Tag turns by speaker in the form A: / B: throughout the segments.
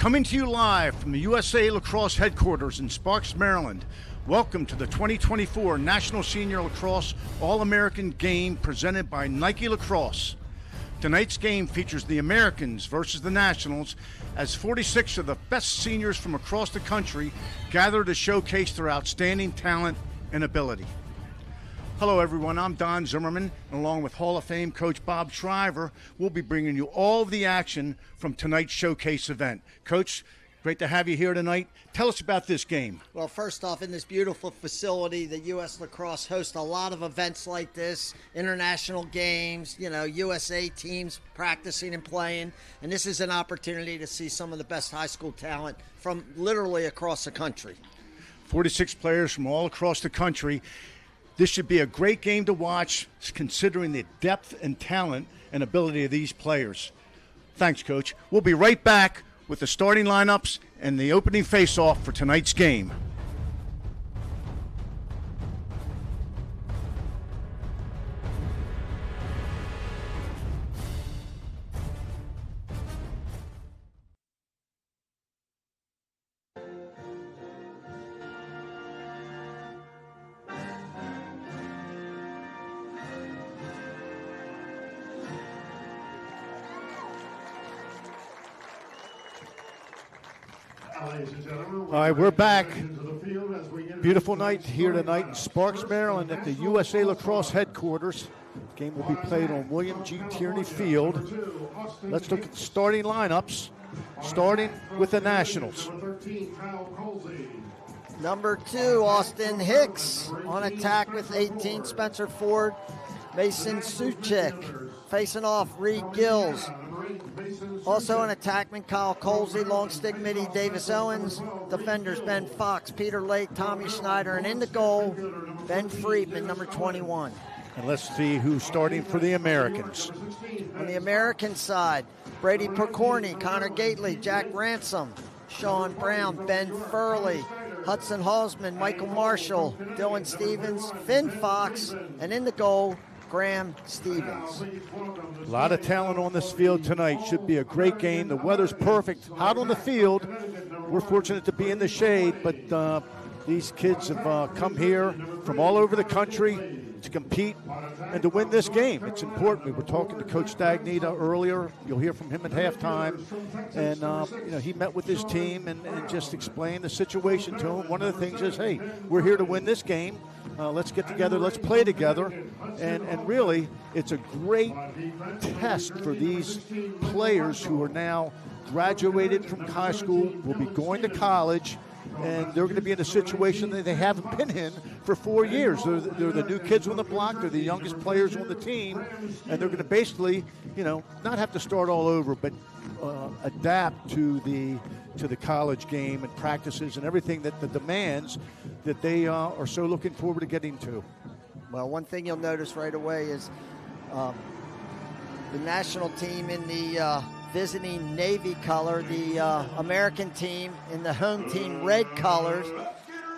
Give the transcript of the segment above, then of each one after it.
A: Coming to you live from the USA Lacrosse headquarters in Sparks, Maryland. Welcome to the 2024 National Senior Lacrosse All-American Game presented by Nike Lacrosse. Tonight's game features the Americans versus the Nationals as 46 of the best seniors from across the country gather to showcase their outstanding talent and ability. Hello everyone, I'm Don Zimmerman, and along with Hall of Fame coach Bob Shriver, we'll be bringing you all of the action from tonight's showcase event. Coach, great to have you here tonight. Tell us about this game.
B: Well, first off, in this beautiful facility, the US Lacrosse hosts a lot of events like this, international games, USA teams practicing and playing, and this is an opportunity to see some of the best high school talent from literally across the country.
A: 46 players from all across the country. This should be a great game to watch, considering the depth and talent and ability of these players. Thanks, Coach. We'll be right back with the starting lineups and the opening face-off for tonight's game. All right, we're back. Beautiful night here tonight in Sparks, Maryland at the USA Lacrosse headquarters. The game will be played on William G. Tierney Field. Let's look at the starting lineups, starting with the Nationals.
B: Number 2, Austin Hicks. On attack with 18, Spencer Ford, Mason Suchik. Facing off, Reed Gills. Also an attackman, Kyle Colsey, long stick midi, Davis Owens. Defenders, Ben Fox, Peter Lake, Tommy Schneider, and in the goal, Ben Friedman, number 21.
A: And let's see who's starting for the Americans.
B: On the American side, Brady Percorny, Connor Gately, Jack Ransom, Sean Brown, Ben Furley, Hudson Halsman, Michael Marshall, Dylan Stevens, Finn Fox, and in the goal, Graham Stevens.
A: A lot of talent on this field tonight. Should be a great game. The weather's perfect. Out on the field. We're fortunate to be in the shade, but these kids have come here from all over the country to compete and to win this game. It's important. We were talking to Coach Stagnita earlier. You'll hear from him at halftime. And, he met with his team and just explained the situation to him. One of the things is, hey, we're here to win this game. Let's get together, let's play together, and really, it's a great test for these players who are now graduated from high school, will be going to college, and they're going to be in a situation that they haven't been in for 4 years. They're the new kids on the block, they're the youngest players on the team, and they're going to basically, not have to start all over, but adapt to the college game and practices and everything that the demands that they are so looking forward to getting to.
B: Well, one thing you'll notice right away is the national team in the visiting Navy color, the American team in the home team red colors,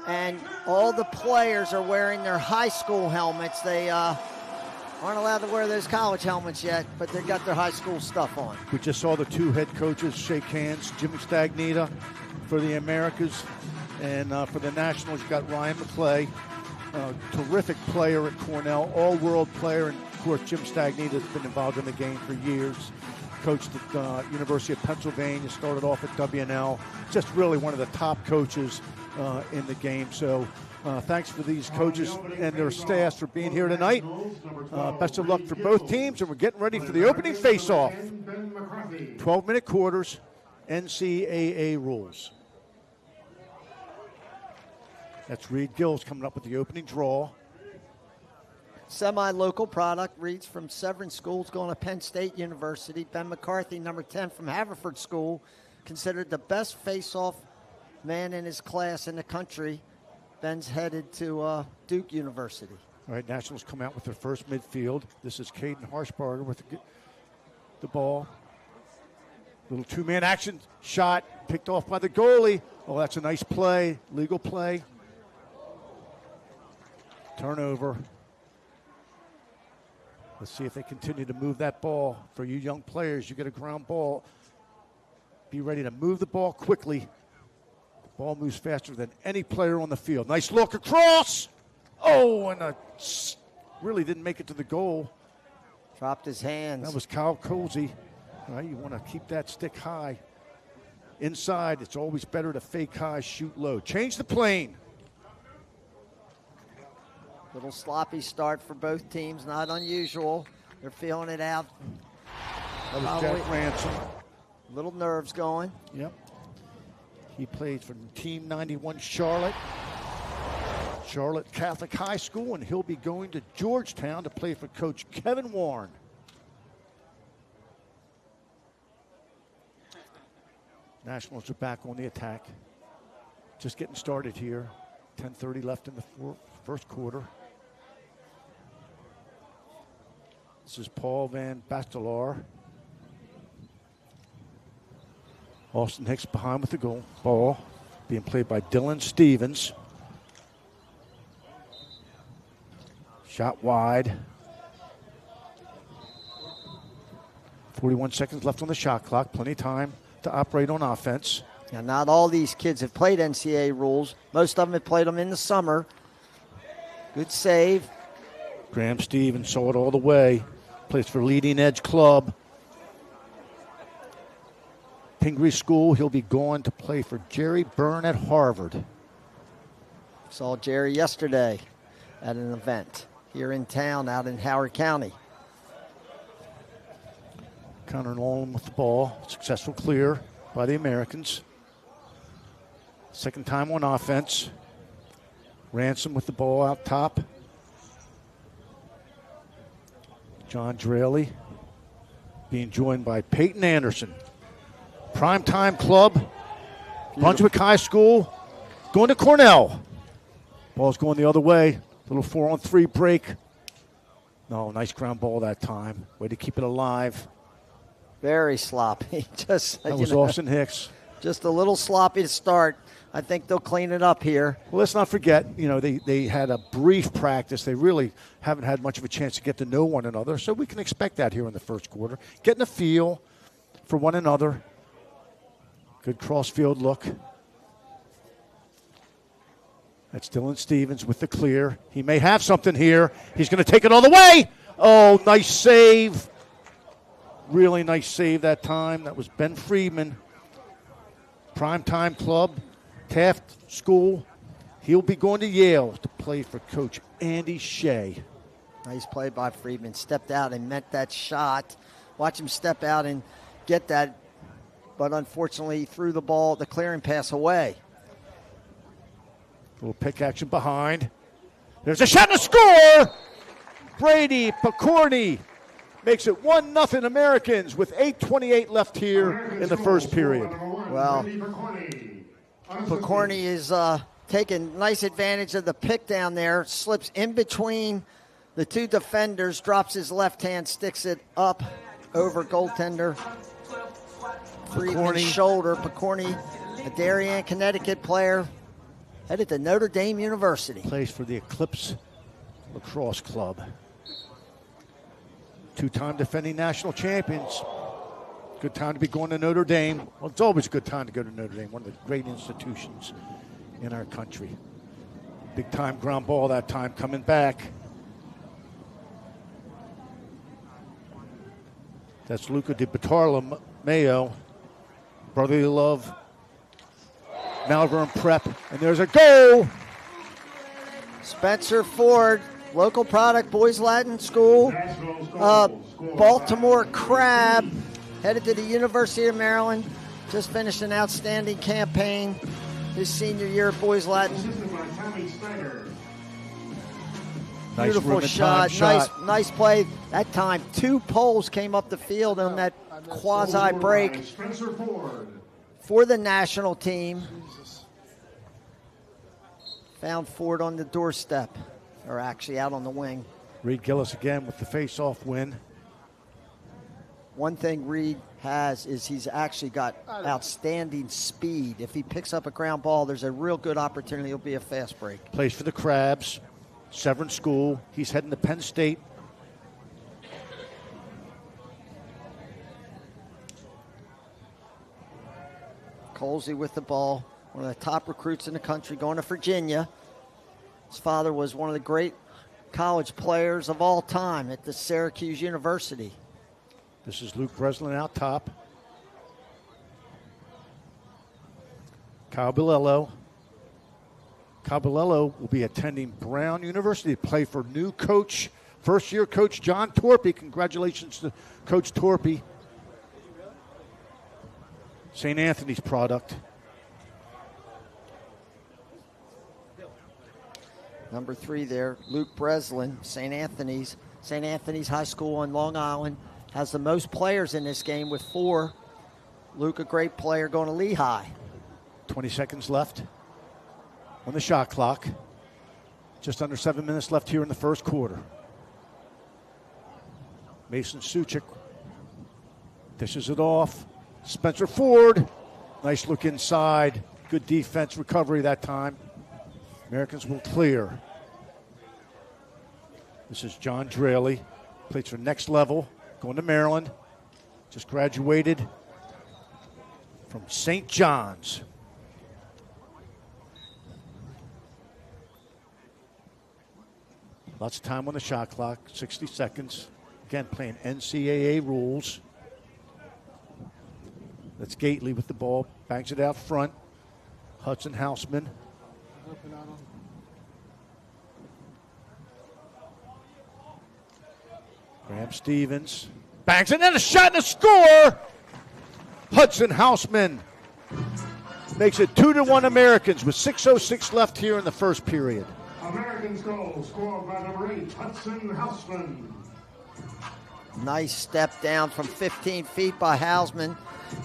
B: and all the players are wearing their high school helmets. They aren't allowed to wear those college helmets yet, but they've got their high school stuff on.
A: We just saw the two head coaches shake hands. Jimmy Stagnita for the Americas, and for the Nationals, you got Ryan McClay, terrific player at Cornell, all-world player, and of course Jim Stagnita has been involved in the game for years. Coached at University of Pennsylvania, started off at WNL. Just really one of the top coaches in the game. So thanks for these coaches and their staffs for being here tonight. Best of luck for both teams, and we're getting ready for the opening face-off. 12-minute quarters, NCAA rules. That's Reed Gills coming up with the opening draw.
B: Semi-local product, Reed's from Severn Schools, going to Penn State University. Ben McCarthy, number 10 from Haverford School, considered the best face-off man in his class in the country. Ben's headed to Duke University.
A: All right, Nationals come out with their first midfield. This is Caden Harshbarger with the ball. Little two-man action, shot, picked off by the goalie. Oh, that's a nice play, legal play. Turnover. Let's see if they continue to move that ball. For you young players, you get a ground ball. be ready to move the ball quickly. The ball moves faster than any player on the field. Nice look across. Oh, and really didn't make it to the goal.
B: Dropped his hands.
A: That was Kyle Colsey. All right, you want to keep that stick high. Inside, it's always better to fake high, shoot low. Change the plane.
B: Little sloppy start for both teams, not unusual. They're feeling it out.
A: That was Jack Ransom.
B: Little nerves going.
A: Yep. He played for Team 91 Charlotte Catholic High School, and he'll be going to Georgetown to play for Coach Kevin Warren. Nationals are back on the attack. Just getting started here. 10:30 left in the first quarter. This is Paul Van Bastelar. Austin Hicks behind with the goal. Ball being played by Dylan Stevens. Shot wide. 41 seconds left on the shot clock. Plenty of time to operate on offense.
B: Now, not all these kids have played NCAA rules. Most of them have played them in the summer. Good save.
A: Graham Stevens saw it all the way. Plays for Leading Edge Club. Pingree School, he'll be going to play for Jerry Byrne at Harvard.
B: Saw Jerry yesterday at an event here in town out in Howard County.
A: Connor Nolan with the ball. Successful clear by the Americans. Second time on offense. Ransom with the ball out top. John Draley being joined by Peyton Anderson. Primetime Club, Brunswick High School, going to Cornell. Ball's going the other way. Little 4-on-3 break. No, nice ground ball that time. Way to keep it alive.
B: Very sloppy. That
A: was Austin Hicks.
B: Just a little sloppy to start. I think they'll clean it up here.
A: Well, let's not forget, they had a brief practice. They really haven't had much of a chance to get to know one another, so we can expect that here in the first quarter. Getting a feel for one another. Good cross-field look. That's Dylan Stevens with the clear. He may have something here. He's going to take it all the way. Oh, nice save. Really nice save that time. That was Ben Friedman. Primetime Club, Taft School. He'll be going to Yale to play for Coach Andy Shea.
B: Nice play by Friedman. Stepped out and met that shot. Watch him step out and get that, but unfortunately he threw the clearing pass away.
A: A little pick action behind. There's a shot to score! Brady Picorni makes it 1-0 Americans with 8:28 left here in the first period.
B: Well, Picorni is taking nice advantage of the pick down there. Slips in between the two defenders, drops his left hand, sticks it up over goaltender Friedman's shoulder. Picorni, a Darien, Connecticut player, headed to Notre Dame University.
A: Plays for the Eclipse Lacrosse Club. Two-time defending national champions. Good time to be going to Notre Dame. Well, it's always a good time to go to Notre Dame, one of the great institutions in our country. Big-time ground ball that time coming back. That's Luca Di Bartolomeo, brotherly love, Malvern Prep, and there's a goal.
B: Spencer Ford, local product, Boys Latin School, Baltimore Crab, headed to the University of Maryland. Just finished an outstanding campaign his senior year at Boys Latin.
A: Nice
B: beautiful shot. Nice play. That time, 2 poles came up the field on that quasi break for the national team. Found Ford on the doorstep, or actually out on the wing.
A: Reed Gillis again with the face-off win.
B: One thing Reed has is he's actually got outstanding speed. If he picks up a ground ball, there's a real good opportunity. It'll be a fast break.
A: Plays for the Crabs, Severn School. He's heading to Penn State.
B: Colsey with the ball, one of the top recruits in the country, going to Virginia. His father was one of the great college players of all time at the Syracuse University.
A: This is Luke Breslin out top. Kyle Bilello. Kyle Bilello will be attending Brown University to play for new coach, first-year coach John Torpy. Congratulations to Coach Torpy. St. Anthony's product.
B: Number 3 there, Luke Breslin, St. Anthony's. St. Anthony's High School on Long Island has the most players in this game with 4. Luke, a great player, going to Lehigh.
A: 20 seconds left on the shot clock. Just under 7 minutes left here in the first quarter. Mason Suchik dishes it off. Spencer Ford, nice look inside. Good defense recovery that time. Americans will clear. This is John Draley. Plays for Next Level, going to Maryland. Just graduated from St. John's. Lots of time on the shot clock, 60 seconds. Again, playing NCAA rules. That's Gately with the ball, bangs it out front. Hudson Houseman. Graham Stevens bangs it, and a shot and a score! Hudson Houseman makes it 2-1 Americans with 6:06 left here in the first period.
C: Americans goal scored by number 8, Hudson Houseman.
B: Nice step down from 15 feet by Houseman.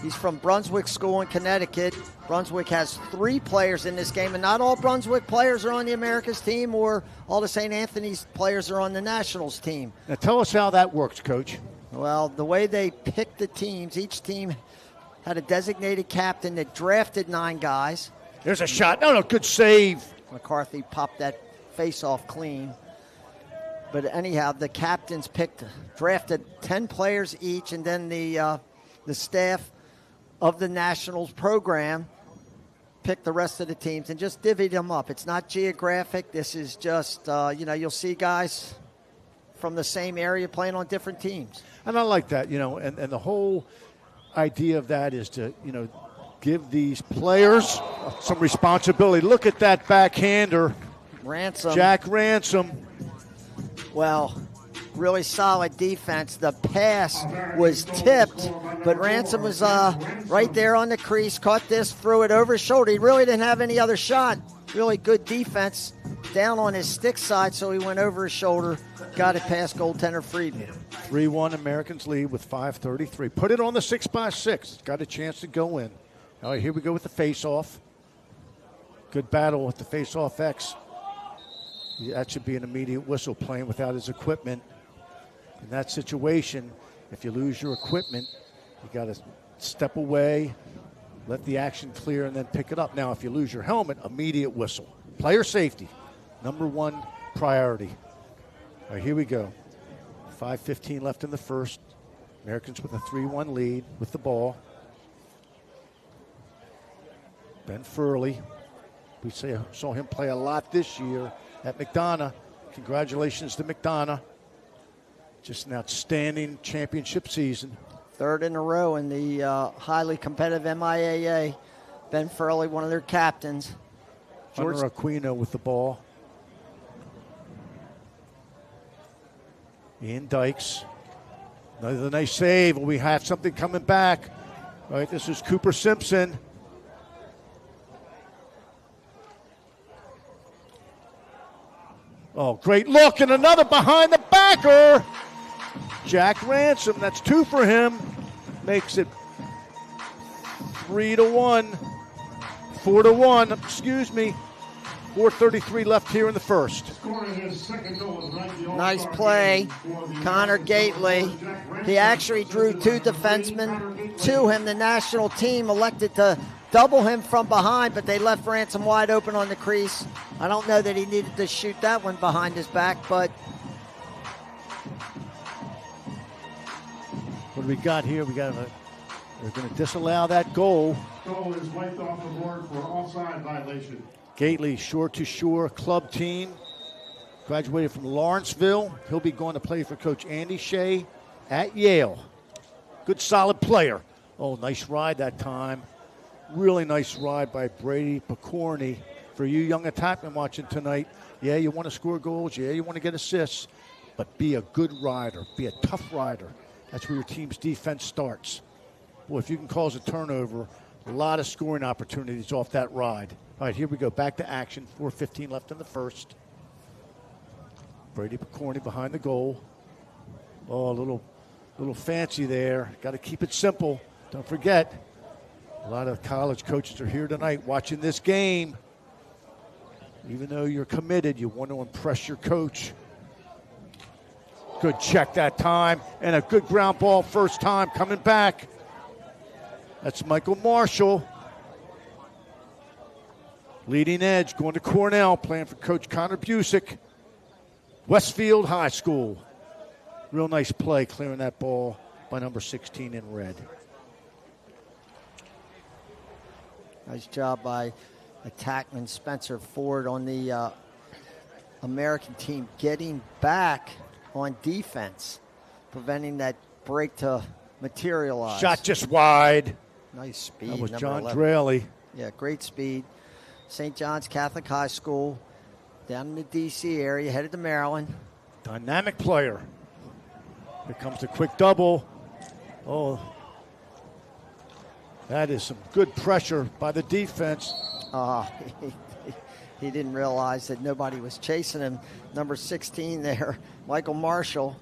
B: He's from Brunswick School in Connecticut. Brunswick has 3 players in this game, and not all Brunswick players are on the Americas team, or all the St. Anthony's players are on the Nationals team.
A: Now tell us how that works, Coach.
B: Well, the way they picked the teams, each team had a designated captain that drafted 9 guys.
A: There's a shot. No, good save.
B: McCarthy popped that face-off clean. But anyhow, the captains drafted 10 players each, and then the staff of the Nationals program picked the rest of the teams and just divvied them up. It's not geographic. This is just, you'll see guys from the same area playing on different teams.
A: And I like that, and the whole idea of that is to, give these players some responsibility. Look at that backhander.
B: Ransom.
A: Jack Ransom.
B: Well, really solid defense. The pass was tipped, but Ransom was right there on the crease, caught this, threw it over his shoulder. He really didn't have any other shot. Really good defense down on his stick side, so he went over his shoulder, got it past goaltender Friedman.
A: 3-1 Americans lead with 5:33. Put it on the 6x6. Got a chance to go in. All right, here we go with the face-off. Good battle with the face-off X. That should be an immediate whistle, playing without his equipment. In that situation, if you lose your equipment, you got to step away, let the action clear, and then pick it up. Now, if you lose your helmet, immediate whistle. Player safety, number 1 priority. All right, here we go. 5:15 left in the first. Americans with a 3-1 lead with the ball. Ben Furley. We saw him play a lot this year at McDonough. Congratulations to McDonough. Just an outstanding championship season.
B: 3rd in a row in the highly competitive MIAA. Ben Furley, one of their captains.
A: Hunter Aquino with the ball. Ian Dykes. Another nice save. We have something coming back. All right, this is Cooper Simpson. Oh, great look, and another behind the backer. Jack Ransom, that's 2 for him. Makes it 3-1. 4-1, excuse me. 4:33 left here in the first.
B: Nice play, Connor Gately. He actually drew 2 defensemen to him. The national team elected to double him from behind, but they left Ransom wide open on the crease. I don't know that he needed to shoot that one behind his back, but
A: what do we got here? We're going to disallow that goal.
C: Cole is wiped off the board for offside violation.
A: Gately, shore-to-shore club team. Graduated from Lawrenceville. He'll be going to play for Coach Andy Shea at Yale. Good, solid player. Oh, nice ride that time. Really nice ride by Brady Picorni. For you young attackmen watching tonight, yeah, you want to score goals. Yeah, you want to get assists. But be a good rider. Be a tough rider. That's where your team's defense starts. Boy, if you can cause a turnover, a lot of scoring opportunities off that ride. All right, here we go. Back to action. 4:15 left in the first. Brady Picorni behind the goal. Oh, a little fancy there. Got to keep it simple. Don't forget, a lot of college coaches are here tonight watching this game. Even though you're committed, you want to impress your coach. Good check that time, and a good ground ball first time coming back. That's Michael Marshall. Leading edge, going to Cornell, playing for Coach Connor Busick. Westfield High School. Real nice play, clearing that ball by number 16 in red.
B: Nice job by attackman Spencer Ford on the American team getting back on defense, preventing that break to materialize.
A: Shot just wide.
B: Nice speed.
A: That was
B: number
A: John
B: 11.
A: Draley.
B: Yeah, great speed. St. John's Catholic High School, down in the D.C. area, headed to Maryland.
A: Dynamic player. Here comes the quick double. Oh, that is some good pressure by the defense.
B: He didn't realize that nobody was chasing him. Number 16 there, Michael Marshall.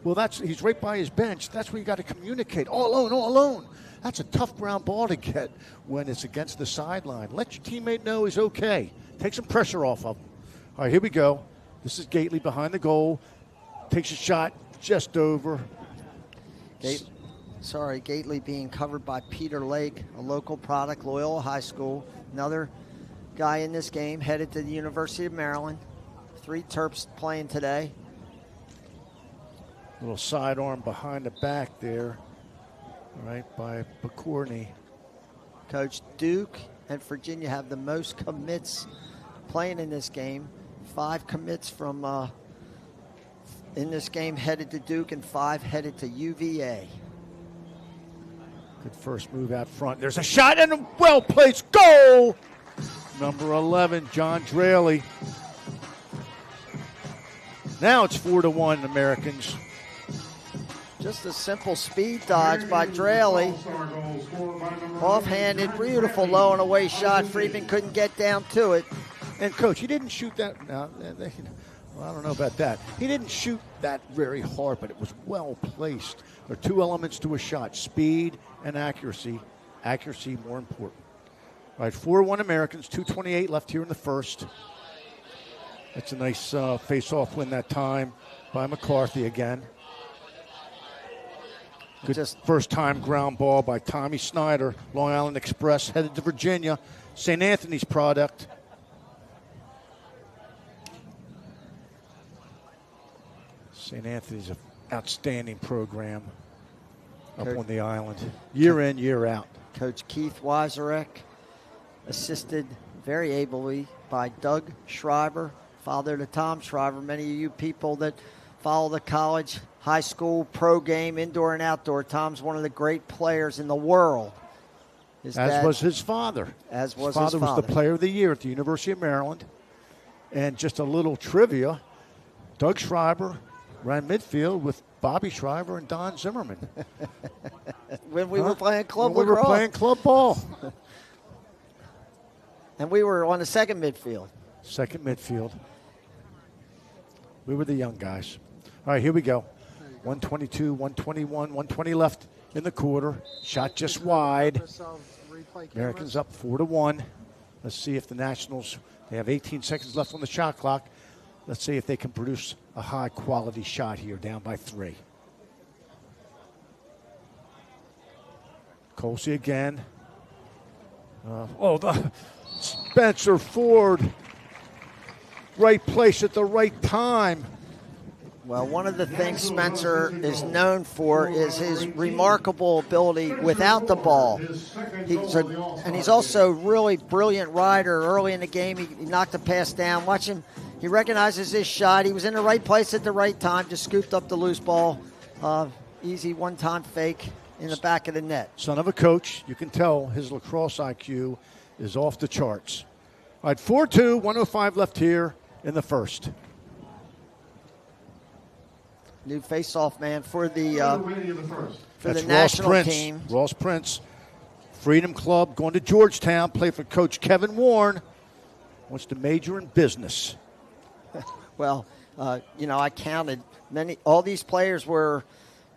A: Well, he's right by his bench. That's where you got to communicate. All alone, all alone. That's a tough ground ball to get when it's against the sideline. Let your teammate know he's okay. Take some pressure off of him. All right, here we go. This is Gately behind the goal. Takes a shot just over.
B: Gately being covered by Peter Lake, a local product, Loyola High School. Another guy in this game headed to the University of Maryland. 3 Terps playing today.
A: Little sidearm behind the back there, right, by Picorni.
B: Coach, Duke and Virginia have the most commits playing in this game. 5 commits from in this game headed to Duke and 5 headed to UVA.
A: Good first move out front. There's a shot and a well-placed goal. Number 11, John Draley. Now it's 4-1 Americans.
B: Just a simple speed dodge by Draley. Off-handed, beautiful low and away shot. Freeman couldn't get down to it.
A: And, Coach, he didn't shoot that. Now, I don't know about that. He didn't shoot that very hard, but it was well placed. There are 2 elements to a shot, speed and accuracy. Accuracy more important. All right, 4-1 Americans, 2:28 left here in the first. That's a nice face-off win that time by McCarthy again. Good first-time ground ball by Tommy Snyder. Long Island Express headed to Virginia. St. Anthony's product. St. Anthony's an outstanding program up on the island. Year in, year out.
B: Coach Keith Wizarek, assisted very ably by Doug Shriver, father to Tom Shriver. Many of you people that follow the college, high school, pro game, indoor and outdoor. Tom's one of the great players in the world.
A: As was his father.
B: As was his
A: father.
B: His father
A: was the player of the year at the University of Maryland. And just a little trivia, Doug Shriver ran midfield with Bobby Shriver and Don Zimmerman.
B: When we were playing club
A: lacrosse. We were playing club ball.
B: And we were on the second midfield.
A: Second midfield. We were the young guys. All right, here we go. 122, 121, 120 left in the quarter. Shot just wide. Americans up 4-1. Let's see if the Nationals, they have 18 seconds left on the shot clock. Let's see if they can produce a high-quality shot here, down by 3. Colsey again. Spencer Ford. Right place at the right time.
B: Well, one of the things Spencer is known for is his remarkable ability without the ball. He's also really brilliant rider. Early in the game, he knocked a pass down. Watch him. He recognizes his shot. He was in the right place at the right time, just scooped up the loose ball. Easy one-time fake in the back of the net.
A: Son of a coach. You can tell his lacrosse IQ is off the charts. All right, 4-2, 1:05 left here in the first.
B: New face-off man for the
A: That's
B: national
A: Ross Prince.
B: team.
A: Ross Prince, Freedom Club, going to Georgetown, play for Coach Kevin Warren. Wants to major in business.
B: Well, I counted all these players were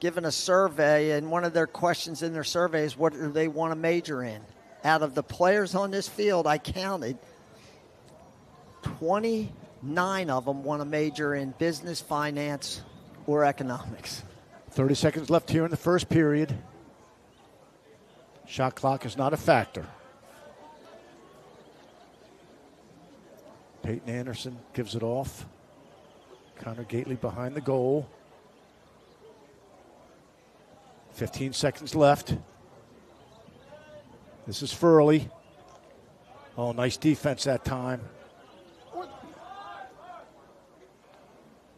B: given a survey, and one of their questions in their survey is what do they want to major in. Out of the players on this field, I counted 29 of them want to major in business, finance, or economics.
A: 30 seconds left here in the first period. Shot clock is not a factor. Peyton Anderson gives it off. Connor Gately behind the goal. 15 seconds left. This is Furley. Oh, nice defense that time.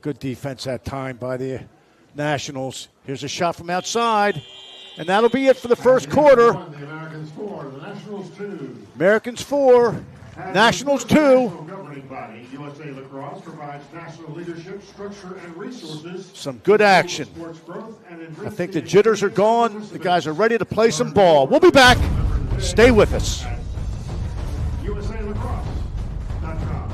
A: Good defense that time by the Nationals. Here's a shot from outside, and that'll be it for the first quarter.
C: The Americans 4, the Nationals 2.
A: Americans 4, Nationals 2.
C: Governing body, USA Lacrosse provides national leadership, structure, and resources.
A: Some good action. I think the jitters are gone. The guys are ready to play some ball. We'll be back. Stay with us.
C: USALacrosse.com.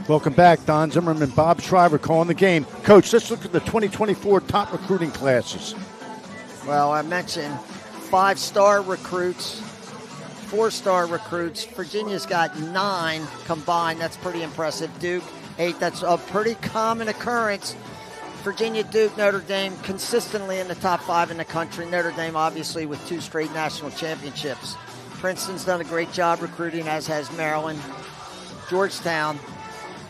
A: Welcome back. Don Zimmerman, Bob Shriver calling the game. Coach, let's look at the 2024 top recruiting classes.
B: Well, I mentioned 5-star recruits, 4-star recruits. Virginia's got 9 combined. That's pretty impressive. Duke, 8. That's a pretty common occurrence. Virginia, Duke, Notre Dame consistently in the top 5 in the country. Notre Dame, obviously, with 2 straight national championships. Princeton's done a great job recruiting, as has Maryland. Georgetown,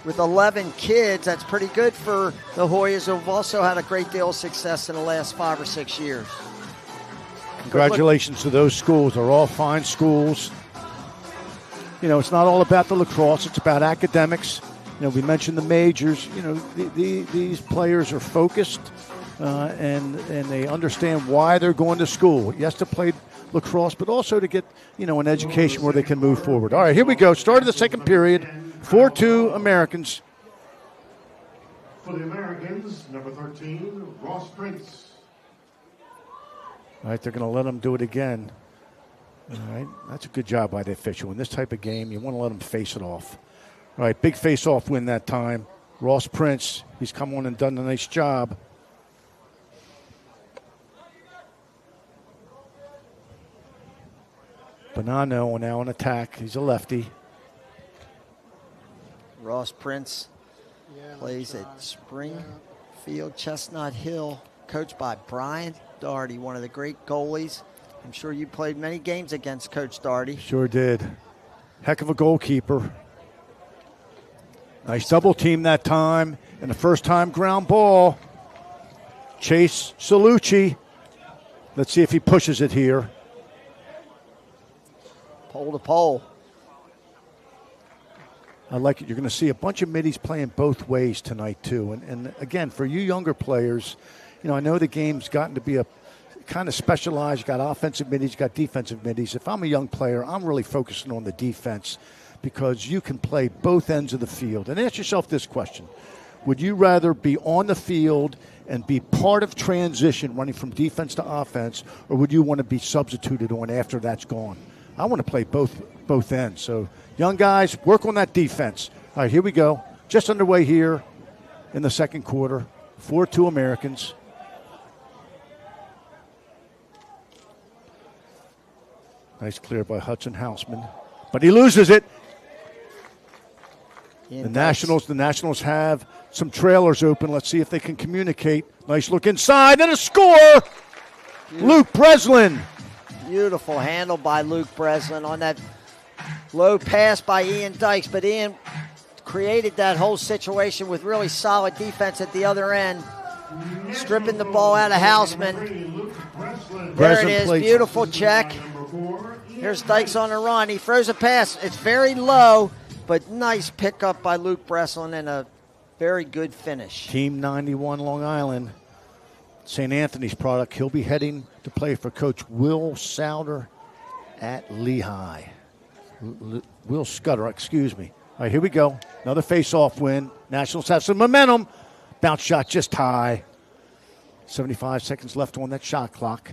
B: with 11 kids, that's pretty good for the Hoyas, who have also had a great deal of success in the last 5 or 6 years.
A: Congratulations to those schools. They're all fine schools. You know, it's not all about the lacrosse. It's about academics. You know, we mentioned the majors. You know, these players are focused and they understand why they're going to school. Yes, to play lacrosse, but also to get, you know, an education where they can move forward. All right, here we go. Start of the second period. 4-2 Americans.
C: For the Americans, number 13, Ross Prince.
A: All right, they're going to let them do it again. All right, that's a good job by the official. In this type of game, you want to let them face it off. All right, big face-off win that time. Ross Prince, he's come on and done a nice job. Bonanno now on attack. He's a lefty.
B: Ross Prince plays at Springfield Chestnut Hill, coached by Brian Daugherty, one of the great goalies. I'm sure you played many games against Coach Daugherty.
A: Sure did. Heck of a goalkeeper. Nice double team that time. And the first time ground ball. Chase Salucci. Let's see if he pushes it here.
B: Pole to pole.
A: I like it. You're going to see a bunch of middies playing both ways tonight, too. And again, for you younger players, you know, I know the game's gotten to be a kind of specialized. You got offensive middies, you got defensive middies. If I'm a young player, I'm really focusing on the defense because you can play both ends of the field. And ask yourself this question. Would you rather be on the field and be part of transition running from defense to offense, or would you want to be substituted on after that's gone? I want to play both ends. So, young guys, work on that defense. All right, here we go. Just underway here in the second quarter. 4-2 Americans. Nice clear by Hudson Houseman. But he loses it. The Nationals have some trailers open. Let's see if they can communicate. Nice look inside and a score. Luke Breslin.
B: Beautiful handle by Luke Breslin on that low pass by Ian Dykes. But Ian created that whole situation with really solid defense at the other end. Stripping the ball out of Houseman. There it is. Beautiful check. Here's Dykes on the run. He throws a pass. It's very low, but nice pickup by Luke Breslin and a very good finish.
A: Team 91 Long Island. St. Anthony's product. He'll be heading to play for Coach Will Souter at Lehigh. Will Scudder, excuse me. All right, here we go. Another face-off win. Nationals have some momentum. Bounce shot just high. 75 seconds left on that shot clock.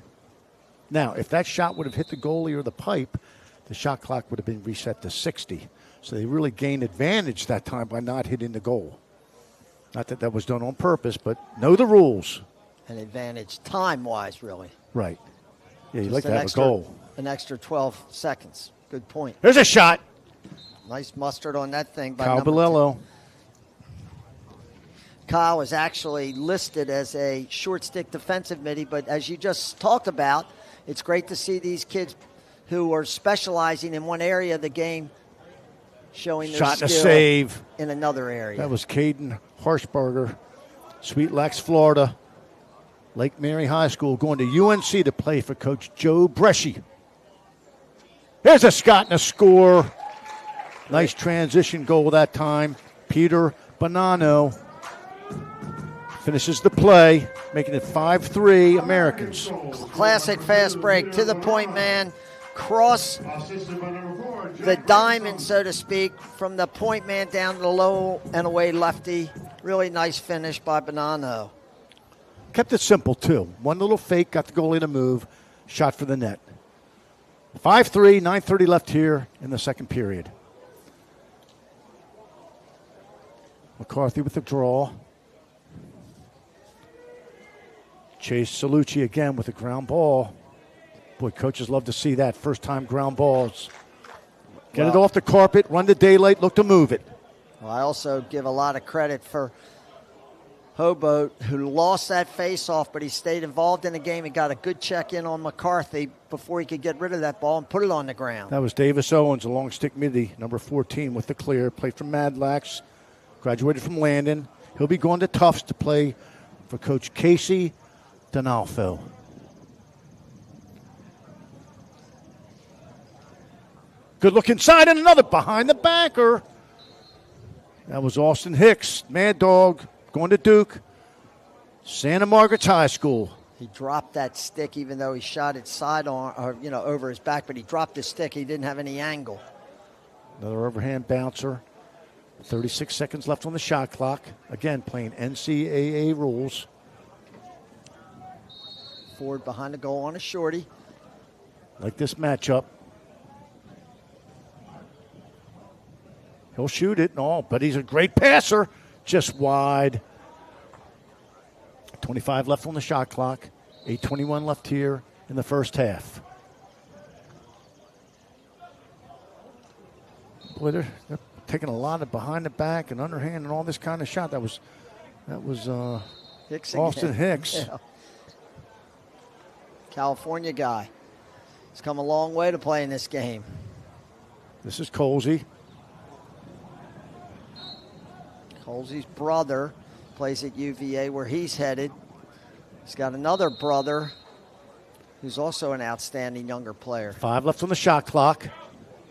A: Now, if that shot would have hit the goalie or the pipe, the shot clock would have been reset to 60. So they really gained advantage that time by not hitting the goal. Not that that was done on purpose, but know the rules.
B: An advantage time-wise, really.
A: Right. Yeah, you
B: Just
A: like to have a goal.
B: An extra 12 seconds. Good point.
A: There's a shot.
B: Nice mustard on that thing by
A: Kyle Bilello.
B: Kyle is actually listed as a short stick defensive midi, but as you just talked about, it's great to see these kids who are specializing in one area of the game showing their
A: shot
B: skill
A: and a save
B: in another area.
A: That was Caden Harshberger, Sweet Lax, Florida. Lake Mary High School going to UNC to play for Coach Joe Bresci. Here's a Scott and a score. Nice transition goal that time. Peter Bonanno finishes the play, making it 5-3 Americans.
B: Classic fast break to the point man. Cross the diamond, so to speak, from the point man down to the low and away lefty. Really nice finish by Bonanno.
A: Kept it simple, too. One little fake, got the goalie to move, shot for the net. 5-3, 9:30 left here in the second period. McCarthy with the draw. Chase Salucci again with a ground ball. Boy, coaches love to see that. First-time ground balls. Get it off the carpet, run to daylight, look to move it.
B: Well, I also give a lot of credit for Hobolt, who lost that face-off, but he stayed involved in the game and got a good check in on McCarthy before he could get rid of that ball and put it on the ground.
A: That was Davis Owens, a long stick midi, number 14 with the clear. Played from Madlax, graduated from Landon. He'll be going to Tufts to play for Coach Casey Donalfo. Good look inside and another behind the backer. That was Austin Hicks, Mad Dog, going to Duke, Santa Margaret's High School.
B: He dropped that stick even though he shot it side on, or, over his back, but he dropped his stick. He didn't have any angle.
A: Another overhand bouncer. 36 seconds left on the shot clock. Again, playing NCAA rules.
B: Ford behind the goal on a shorty.
A: Like this matchup. He'll shoot it and all, but he's a great passer. Just wide. 25 left on the shot clock. 8:21 left here in the first half. Boy, they're taking a lot of behind the back and underhand and all this kind of shot. That was
B: Hicks
A: Austin Hicks.
B: Yeah. California guy. He's come a long way to play in this game.
A: This is Colsey.
B: Colsey's brother plays at UVA where he's headed. He's got another brother who's also an outstanding younger player.
A: 5 left on the shot clock.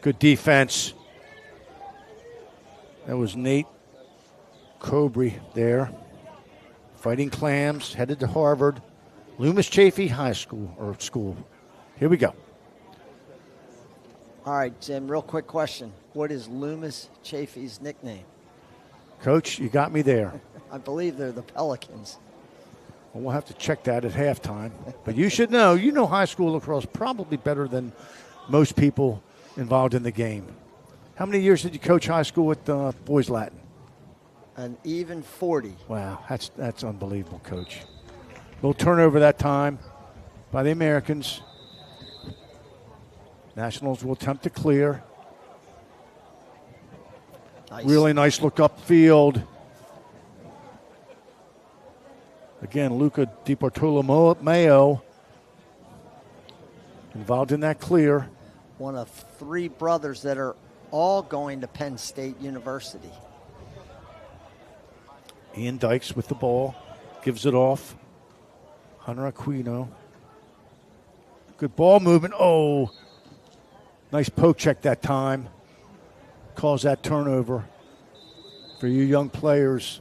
A: Good defense. That was Nate Cobry there. Fighting Clams, headed to Harvard. Loomis Chaffee High School, or school. Here we go.
B: All right, Jim, real quick question. What is Loomis Chaffee's nickname?
A: Coach, you got me there.
B: I believe they're the Pelicans.
A: Well, we'll have to check that at halftime. But you should know, you know high school lacrosse probably better than most people involved in the game. How many years did you coach high school with Boys Latin?
B: An even 40.
A: Wow, that's unbelievable, Coach. Little turnover that time by the Americans. Nationals will attempt to clear.
B: Nice.
A: Really nice look upfield. Again, Luca DiPartolomeo involved in that clear.
B: One of 3 brothers that are all going to Penn State University.
A: Ian Dykes with the ball. Gives it off. Hunter Aquino. Good ball movement. Oh, nice poke check that time. Calls that turnover. For you young players,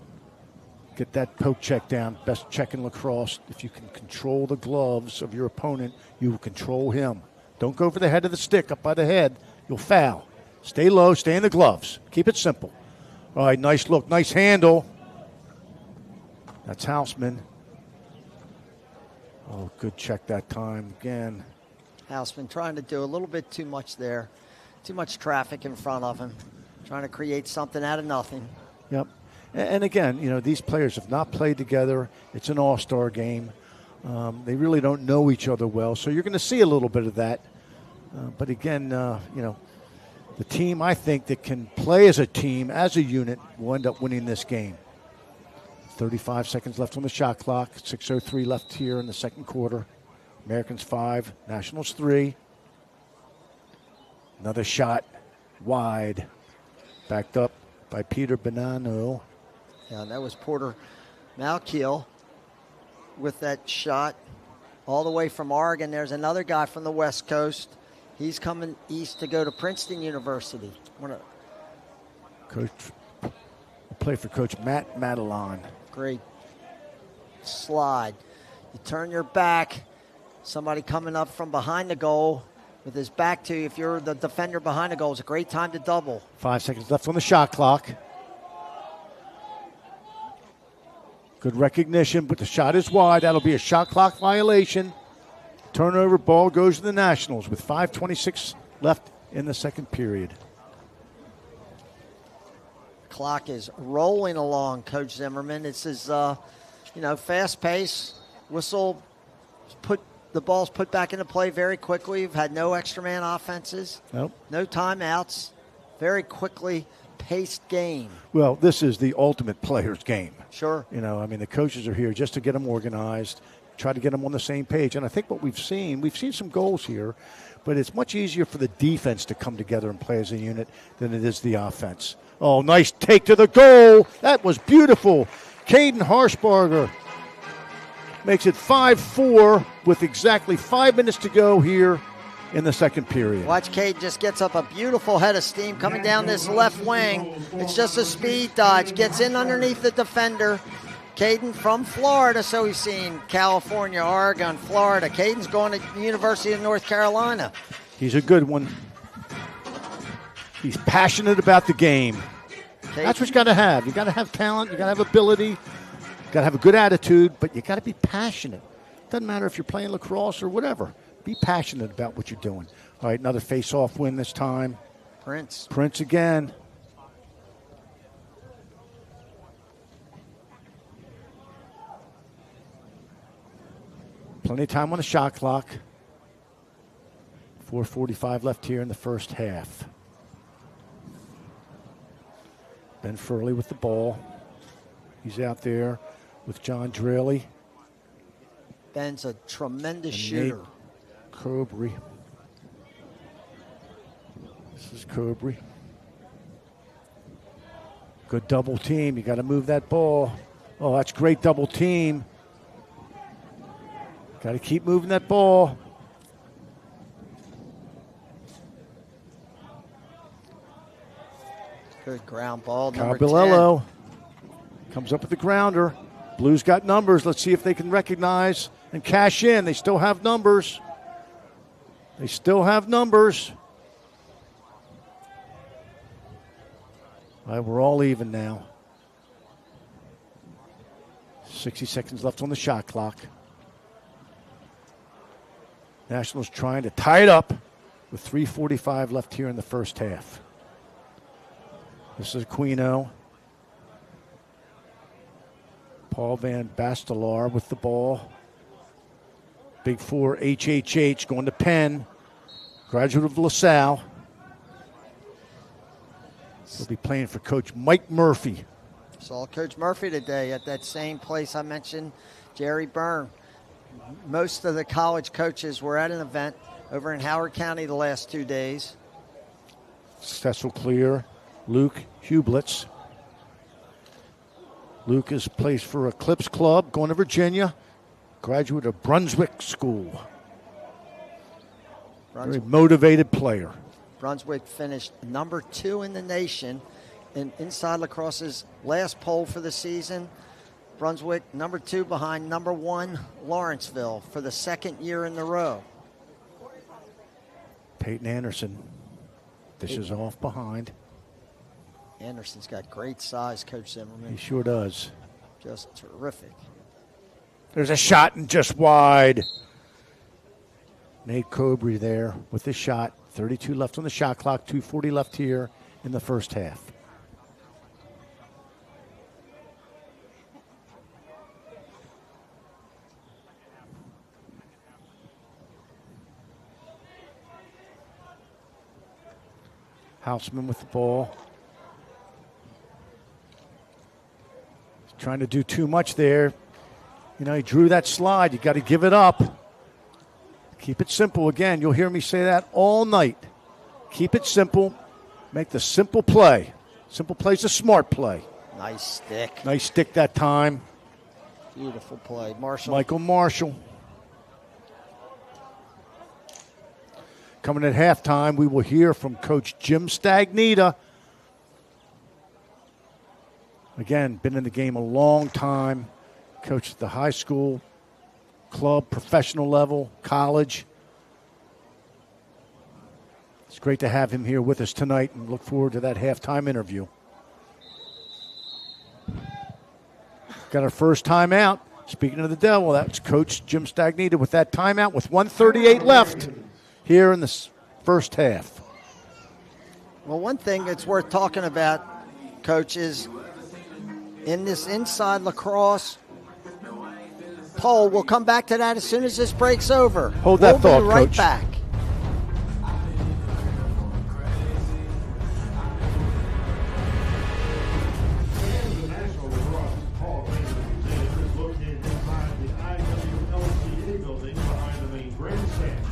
A: get that poke check down. Best check in lacrosse. If you can control the gloves of your opponent, you will control him. Don't go for the head of the stick up by the head. You'll foul. Stay low, stay in the gloves. Keep it simple. All right, nice look, nice handle. That's Houseman. Oh, good check that time again.
B: Houseman trying to do a little bit too much there. Too much traffic in front of him. Trying to create something out of nothing.
A: Yep. And again, you know, these players have not played together. It's an all-star game. They really don't know each other well, so you're going to see a little bit of that. But again, you know, the team, I think, that can play as a team, as a unit, will end up winning this game. 35 seconds left on the shot clock. 6:03 left here in the second quarter. Americans 5, Nationals 3. Another shot wide. Backed up by Peter Bonanno.
B: Yeah, that was Porter Malkiel with that shot all the way from Oregon. There's another guy from the West Coast. He's coming east to go to Princeton University.
A: Coach, play for Coach Matt Madelon.
B: Great slide. You turn your back. Somebody coming up from behind the goal with his back to you. If you're the defender behind the goal, it's a great time to double.
A: 5 seconds left on the shot clock. Good recognition, but the shot is wide. That'll be a shot clock violation. Turnover, ball goes to the Nationals with 5:26 left in the second period.
B: Clock is rolling along, Coach Zimmerman. This is, fast pace. Whistle, the ball's put back into play very quickly. We've had no extra man offenses.
A: Nope.
B: No timeouts. Very quickly paced game.
A: Well, this is the ultimate player's game.
B: Sure.
A: You know, I mean, the coaches are here just to get them organized, try to get them on the same page. And I think what we've seen some goals here, but it's much easier for the defense to come together and play as a unit than it is the offense. Oh, nice take to the goal. That was beautiful. Caden Harshbarger makes it 5-4 with exactly 5 minutes to go here in the second period.
B: Watch, Cade just gets up a beautiful head of steam coming down this left wing. It's just a speed dodge. Gets in underneath the defender. Caden from Florida, so he's seen California, Oregon, Florida. Caden's going to the University of North Carolina.
A: He's a good one. He's passionate about the game.
B: Caden.
A: That's what you got to have. You got to have talent. You got to have ability. You got to have a good attitude, but you got to be passionate. Doesn't matter if you're playing lacrosse or whatever. Be passionate about what you're doing. All right, another face-off win this time.
B: Prince
A: again. Plenty of time on the shot clock. 4:45 left here in the first half. Ben Furley with the ball. He's out there with John Draley.
B: Ben's a tremendous shooter.
A: Nate Cobry. This is Cobry. Good double team. You got to move that ball. Oh, that's great double team. Got to keep moving that ball.
B: Good ground ball. Number
A: 10 comes up with the grounder. Blues got numbers. Let's see if they can recognize and cash in. They still have numbers. They still have numbers. All right, we're all even now. 60 seconds left on the shot clock. Nationals trying to tie it up with 3:45 left here in the first half. This is Aquino. Paul Van Bastelar with the ball. Big four, HHH going to Penn. Graduate of LaSalle. He'll be playing for Coach Mike Murphy.
B: Saw Coach Murphy today at that same place I mentioned, Jerry Byrne. Most of the college coaches were at an event over in Howard County the last 2 days.
A: Successful clear, Luke Hublitz. Luke is plays for Eclipse Club, going to Virginia. Graduate of Brunswick School. Very motivated player.
B: Brunswick finished number 2 in the nation in Inside Lacrosse's last poll for the season. Brunswick number 2 behind number 1 Lawrenceville for the second year in a row.
A: Peyton Anderson dishes off behind.
B: Anderson's got great size, Coach Zimmerman.
A: He sure does.
B: Just terrific.
A: There's a shot and just wide. Nate Cobry there with the shot. 32 left on the shot clock, 2:40 left here in the first half. Houseman with the ball. He's trying to do too much there. You know, he drew that slide. You got to give it up. Keep it simple. Again, you'll hear me say that all night. Keep it simple. Make the simple play. Simple play's a smart play.
B: Nice stick.
A: Nice stick that time.
B: Beautiful play. Marshall.
A: Michael Marshall. Coming at halftime, we will hear from Coach Jim Stagnita. Again, been in the game a long time. Coached at the high school, club, professional level, college. It's great to have him here with us tonight and look forward to that halftime interview. Got our first timeout. Speaking of the devil, that's Coach Jim Stagnita with that timeout with 1:38 left here in the first half.
B: Well, one thing that's worth talking about, Coach, is in this Inside Lacrosse poll, we'll come back to that as soon as this break's over.
A: Hold that thought,
B: We'll be right
A: Coach.
B: back.
C: The National Lacrosse Hall of Fame Museum is located inside the IWLCA building behind the main grandstand.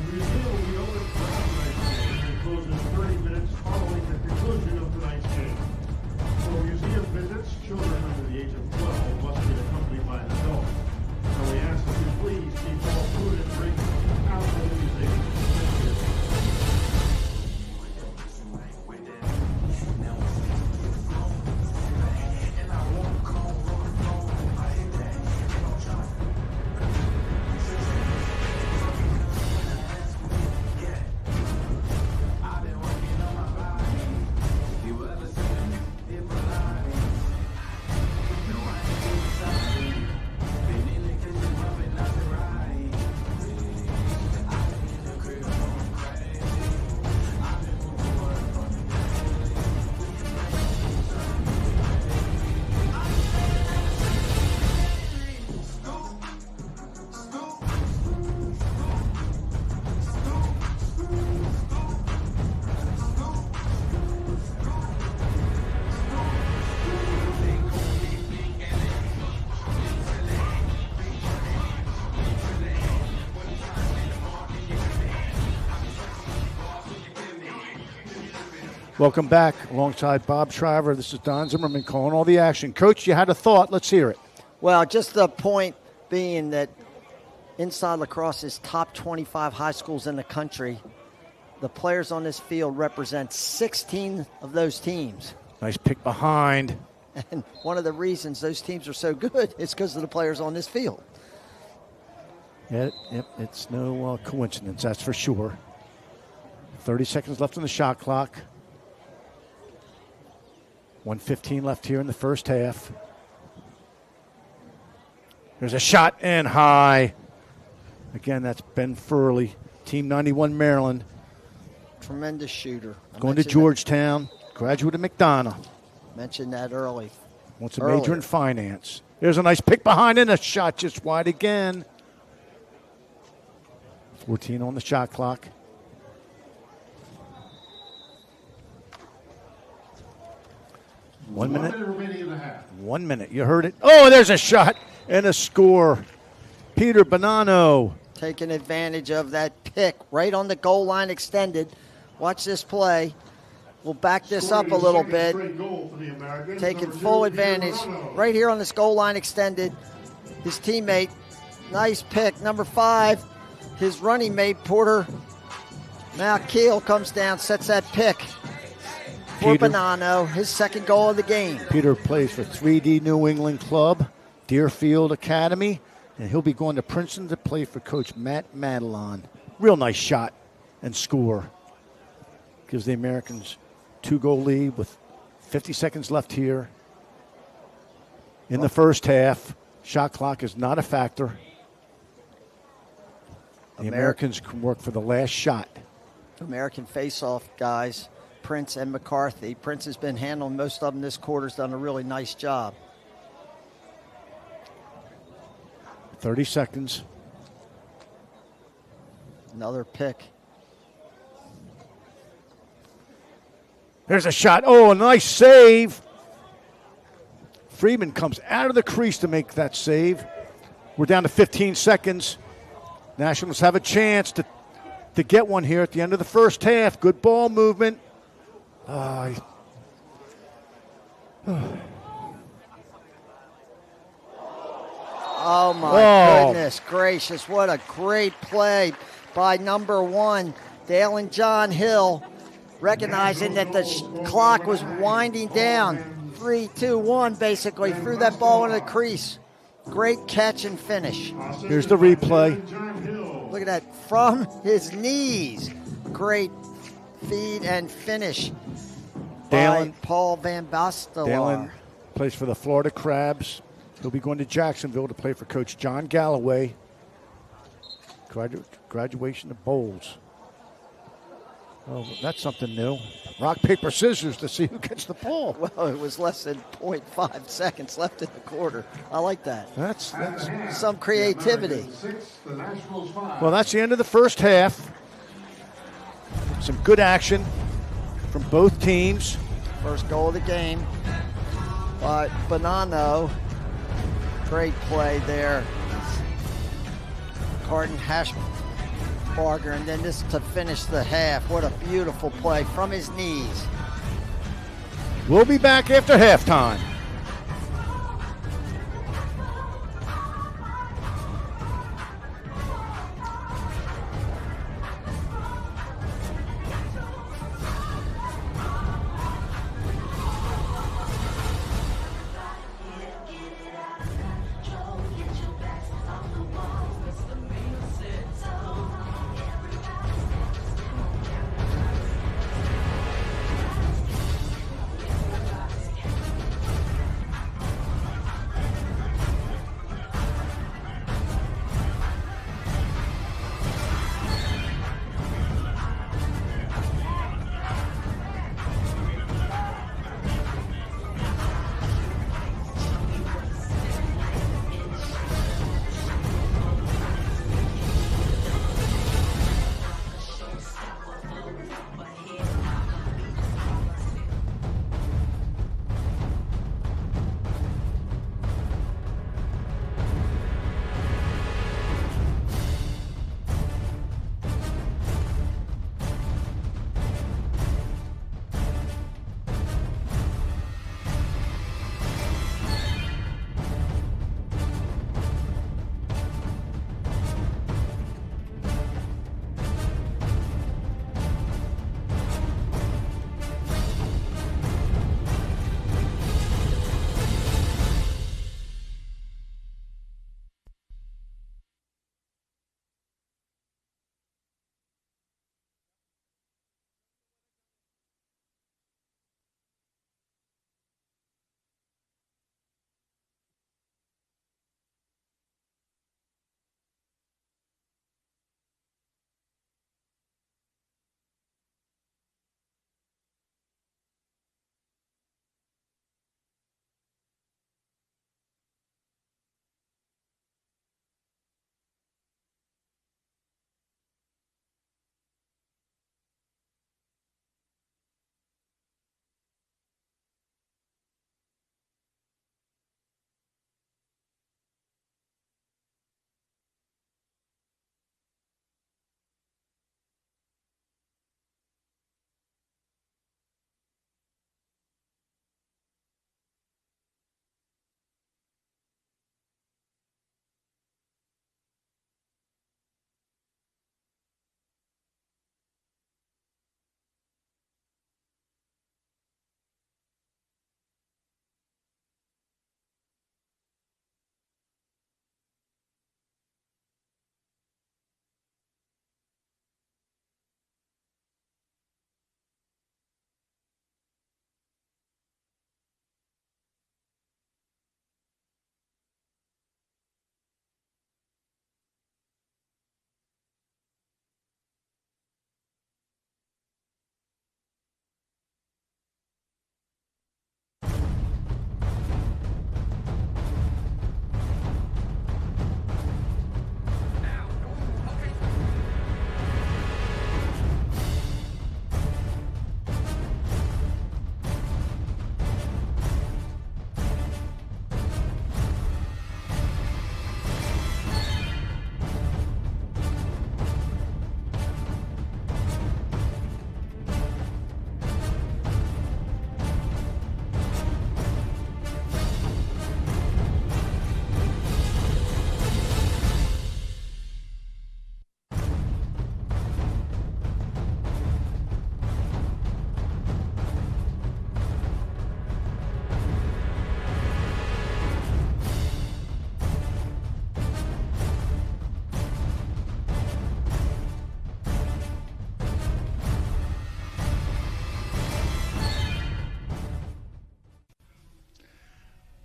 C: The museum will be open throughout tonight's game and closes 30 minutes following the conclusion of tonight's game. For museum visits, children under the age of 12 must be accompanied by an adult. So we ask that you please keep all food and drink out of the
A: Welcome back alongside Bob Shriver. This is Don Zimmerman calling all the action. Coach, you had a thought. Let's hear it.
B: Well, just the point being that inside lacrosse is top 25 high schools in the country. The players on this field represent 16 of those teams.
A: Nice pick behind.
B: And one of the reasons those teams are so good is because of the players on this field.
A: Yep, it's no coincidence, that's for sure. 30 seconds left on the shot clock. 1:15 left here in the first half. There's a shot and high. Again, that's Ben Furley, Team 91 Maryland.
B: Tremendous shooter.
A: Going to Georgetown, graduate of McDonough.
B: Mentioned that early.
A: Wants a major in finance. There's a nice pick behind and a shot just wide again. 14 on the shot clock. One minute. 1 minute. You heard it. Oh, there's a shot and a score. Peter Bonanno.
B: Taking advantage of that pick right on the goal line extended. Watch this play. We'll back this up a little bit. Taking full advantage right here on this goal line extended. His teammate, nice pick, number 5. His running mate, Porter Malkiel, comes down, sets that pick for Bonanno, his second goal of the game.
A: Peter plays for 3D New England Club, Deerfield Academy, and he'll be going to Princeton to play for Coach Matt Madelon. Real nice shot and score. Gives the Americans 2-goal lead with 50 seconds left here in the first half. Shot clock is not a factor. The Americans can work for the last shot.
B: American face-off guys, Prince and McCarthy. Prince has been handling most of them this quarter, has done a really nice job.
A: 30 seconds.
B: Another pick.
A: There's a shot. Oh, a nice save. Freeman comes out of the crease to make that save. We're down to 15 seconds. Nationals have a chance to get one here at the end of the first half. Good ball movement. Oh,
B: my goodness gracious. What a great play by number 1, Dalen John Hill, recognizing that the clock was winding down. 3, 2, 1, basically, threw that ball into the crease. Great catch and finish.
A: Here's the replay.
B: Look at that, from his knees. Great feed and finish by Paul Van Bastelar.
A: Dalen plays for the Florida Crabs. He'll be going to Jacksonville to play for Coach John Galloway. Graduation of bowls. Oh, that's something new. Rock, paper, scissors to see who gets the ball.
B: Well, it was less than 0.5 seconds left in the quarter. I like that.
A: That's
B: some creativity.
A: Well, that's the end of the first half. Some good action from both teams.
B: First goal of the game by Bonanno. Great play there. Carden Hashbarger, and then this to finish the half. What a beautiful play from his knees.
A: We'll be back after halftime.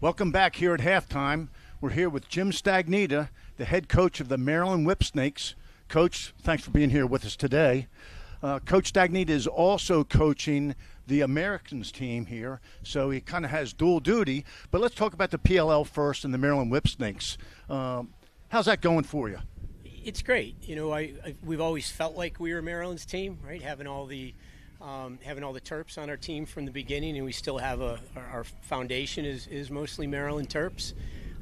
A: Welcome back here at halftime. We're here with Jim Stagnita, the head coach of the Maryland Whipsnakes. Coach, thanks for being here with us today. Coach Stagnita is also coaching the Americans team here, so he kind of has dual duty. But let's talk about the PLL first and the Maryland Whipsnakes. How's that going for you?
D: It's great. You know, we've always felt like we were Maryland's team, right? Having all the Terps on our team from the beginning, and we still have our foundation is mostly Maryland Terps.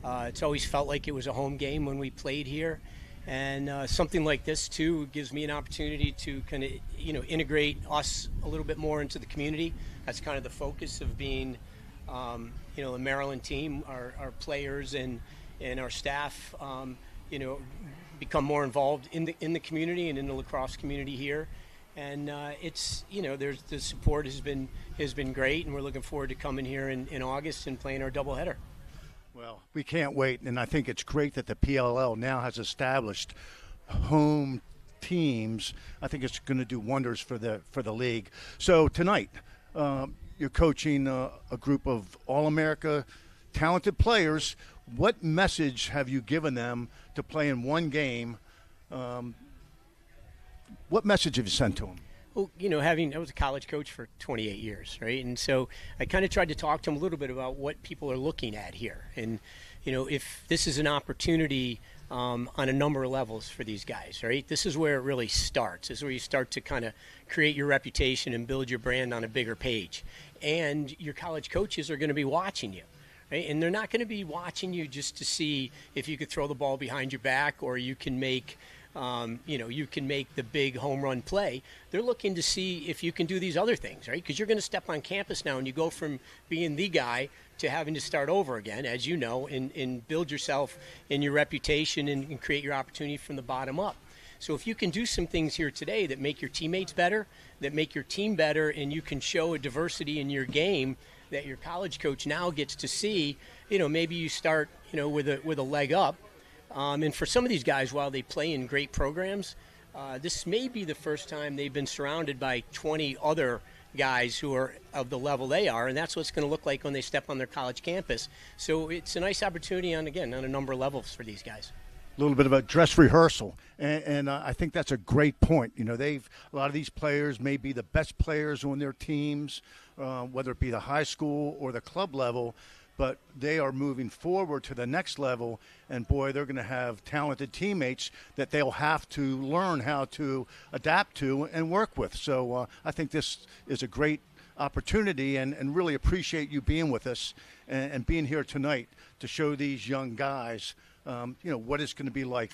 D: It's always felt like it was a home game when we played here, and something like this too gives me an opportunity to kind of integrate us a little bit more into the community. That's kind of the focus of being the Maryland team. Our players and our staff become more involved in the community and in the lacrosse community here. And the support has been great, and we're looking forward to coming here in August and playing our doubleheader.
A: Well, we can't wait, and I think it's great that the PLL now has established home teams. I think it's going to do wonders for the league. So tonight, you're coaching a group of All-America talented players. What message have you given them to play in one game? What message have you sent to them?
D: Well, I was a college coach for 28 years, right? And so I kind of tried to talk to them a little bit about what people are looking at here. And, if this is an opportunity on a number of levels for these guys, right? This is where it really starts. This is where you start to kind of create your reputation and build your brand on a bigger page. And your college coaches are going to be watching you. Right? And they're not going to be watching you just to see if you could throw the ball behind your back or you can make the big home run play. They're looking to see if you can do these other things, right? Because you're going to step on campus now and you go from being the guy to having to start over again, as you know, and build yourself and your reputation and create your opportunity from the bottom up. So if you can do some things here today that make your teammates better, that make your team better, and you can show a diversity in your game that your college coach now gets to see, maybe you start, with a leg up. And for some of these guys, while they play in great programs, this may be the first time they've been surrounded by 20 other guys who are of the level they are, and that's what it's going to look like when they step on their college campus. So it's a nice opportunity on a number of levels for these guys.
A: A little bit of a dress rehearsal, and I think that's a great point. A lot of these players may be the best players on their teams, whether it be the high school or the club level, but they are moving forward to the next level, and boy, they're going to have talented teammates that they'll have to learn how to adapt to and work with. So I think this is a great opportunity, and really appreciate you being with us and being here tonight to show these young guys what it's going to be like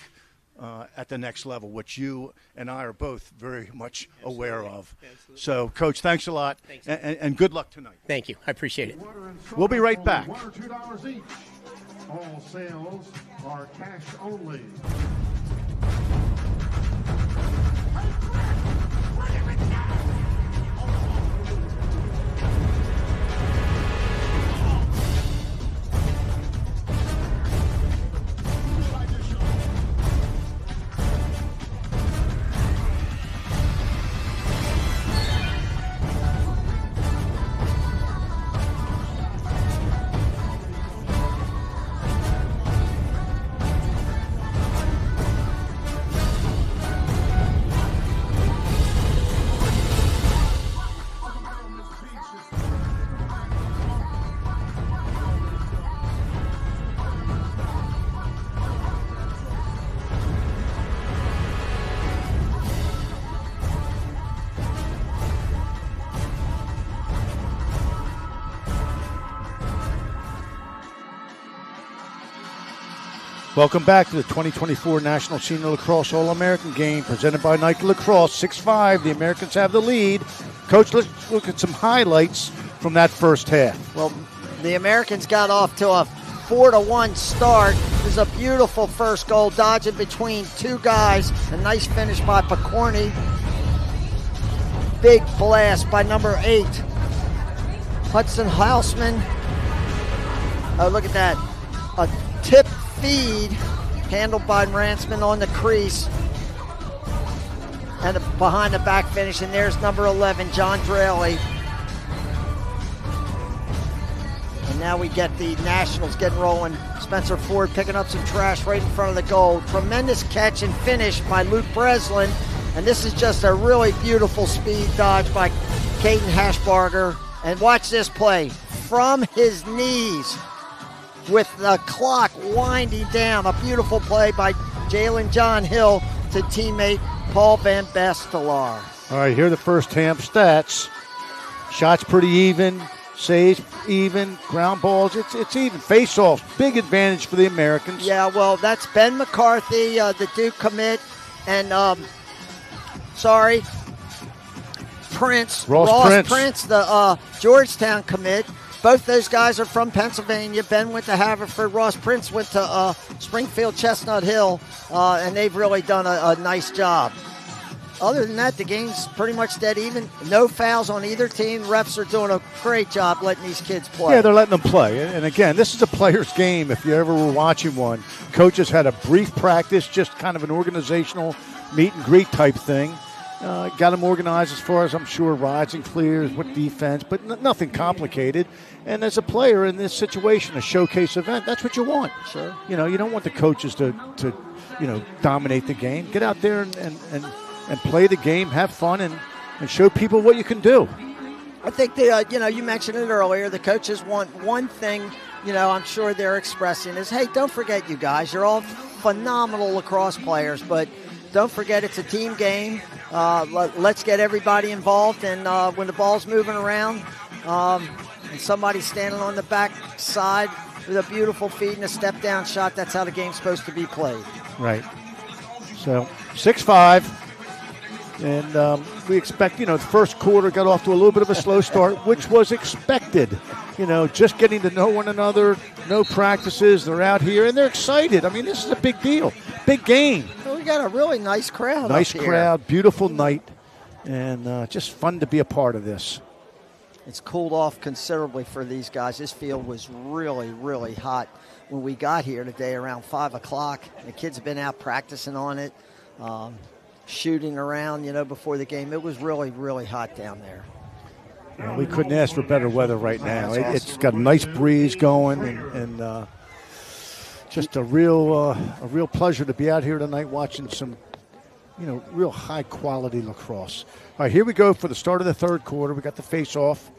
A: at the next level, which you and I are both very much aware of. Absolutely. So, Coach, thanks a lot, and good luck tonight.
D: Thank you. I appreciate it.
A: We'll be right back.
C: $1 or $2 each. All sales are cash only.
A: Welcome back to the 2024 National Senior Lacrosse All-American Game presented by Nike Lacrosse. 6-5, the Americans have the lead. Coach, let's look at some highlights from that first half.
B: Well, the Americans got off to a 4-1 start. It was a beautiful first goal, dodging between two guys. A nice finish by Picorni. Big blast by number 8, Hudson Hausman. Oh, look at that. A tip feed handled by Ransman on the crease. And behind the back finish, and there's number 11, John Draley. And now we get the Nationals getting rolling. Spencer Ford picking up some trash right in front of the goal. Tremendous catch and finish by Luke Breslin. And this is just a really beautiful speed dodge by Caden Hashbarger. And watch this play. From his knees with the clock winding down. A beautiful play by Jalen John Hill to teammate Paul Van Bastelar.
A: All right, here are the first half stats. Shots pretty even. Saves even. Ground balls, it's even. Face-offs, big advantage for the Americans.
B: Yeah, well, that's Ben McCarthy, the Duke commit, and Ross Prince, the Georgetown commit. Both those guys are from Pennsylvania. Ben went to Haverford. Ross Prince went to Springfield Chestnut Hill, and they've really done a nice job. Other than that, the game's pretty much dead even. No fouls on either team. Refs are doing a great job letting these kids play.
A: Yeah, they're letting them play. And again, this is a player's game if you ever were watching one. Coaches had a brief practice, just kind of an organizational meet and greet type thing. Got them organized as far as I'm sure rides and clears, what defense, but nothing complicated. And as a player in this situation, a showcase event, that's what you want.
B: Sure.
A: You know, you don't want the coaches to dominate the game. Get out there and play the game, have fun, and show people what you can do.
B: I think, you mentioned it earlier, the coaches want one thing, I'm sure they're expressing is, hey, don't forget you guys. You're all phenomenal lacrosse players, but don't forget it's a team game. Let's get everybody involved, and when the ball's moving around and somebody's standing on the back side with a beautiful feed and a step-down shot, that's how the game's supposed to be played. Right.
A: So, 6-5. And we expect, the first quarter got off to a little bit of a slow start, which was expected. Just getting to know one another, no practices. They're out here, and they're excited. I mean, this is a big deal, big game.
B: Well, we got a really nice crowd
A: Nice
B: up here.
A: crowd, beautiful night, and just fun to be a part of this.
B: It's cooled off considerably for these guys. This field was really, really hot when we got here today around 5 o'clock. The kids have been out practicing on it. Shooting around, before the game. It was really, really hot down there.
A: Well, we couldn't ask for better weather right now. It's got a nice breeze going, and just a real pleasure to be out here tonight watching some, real high quality lacrosse. All right, here we go for the start of the third quarter. We got the face-off.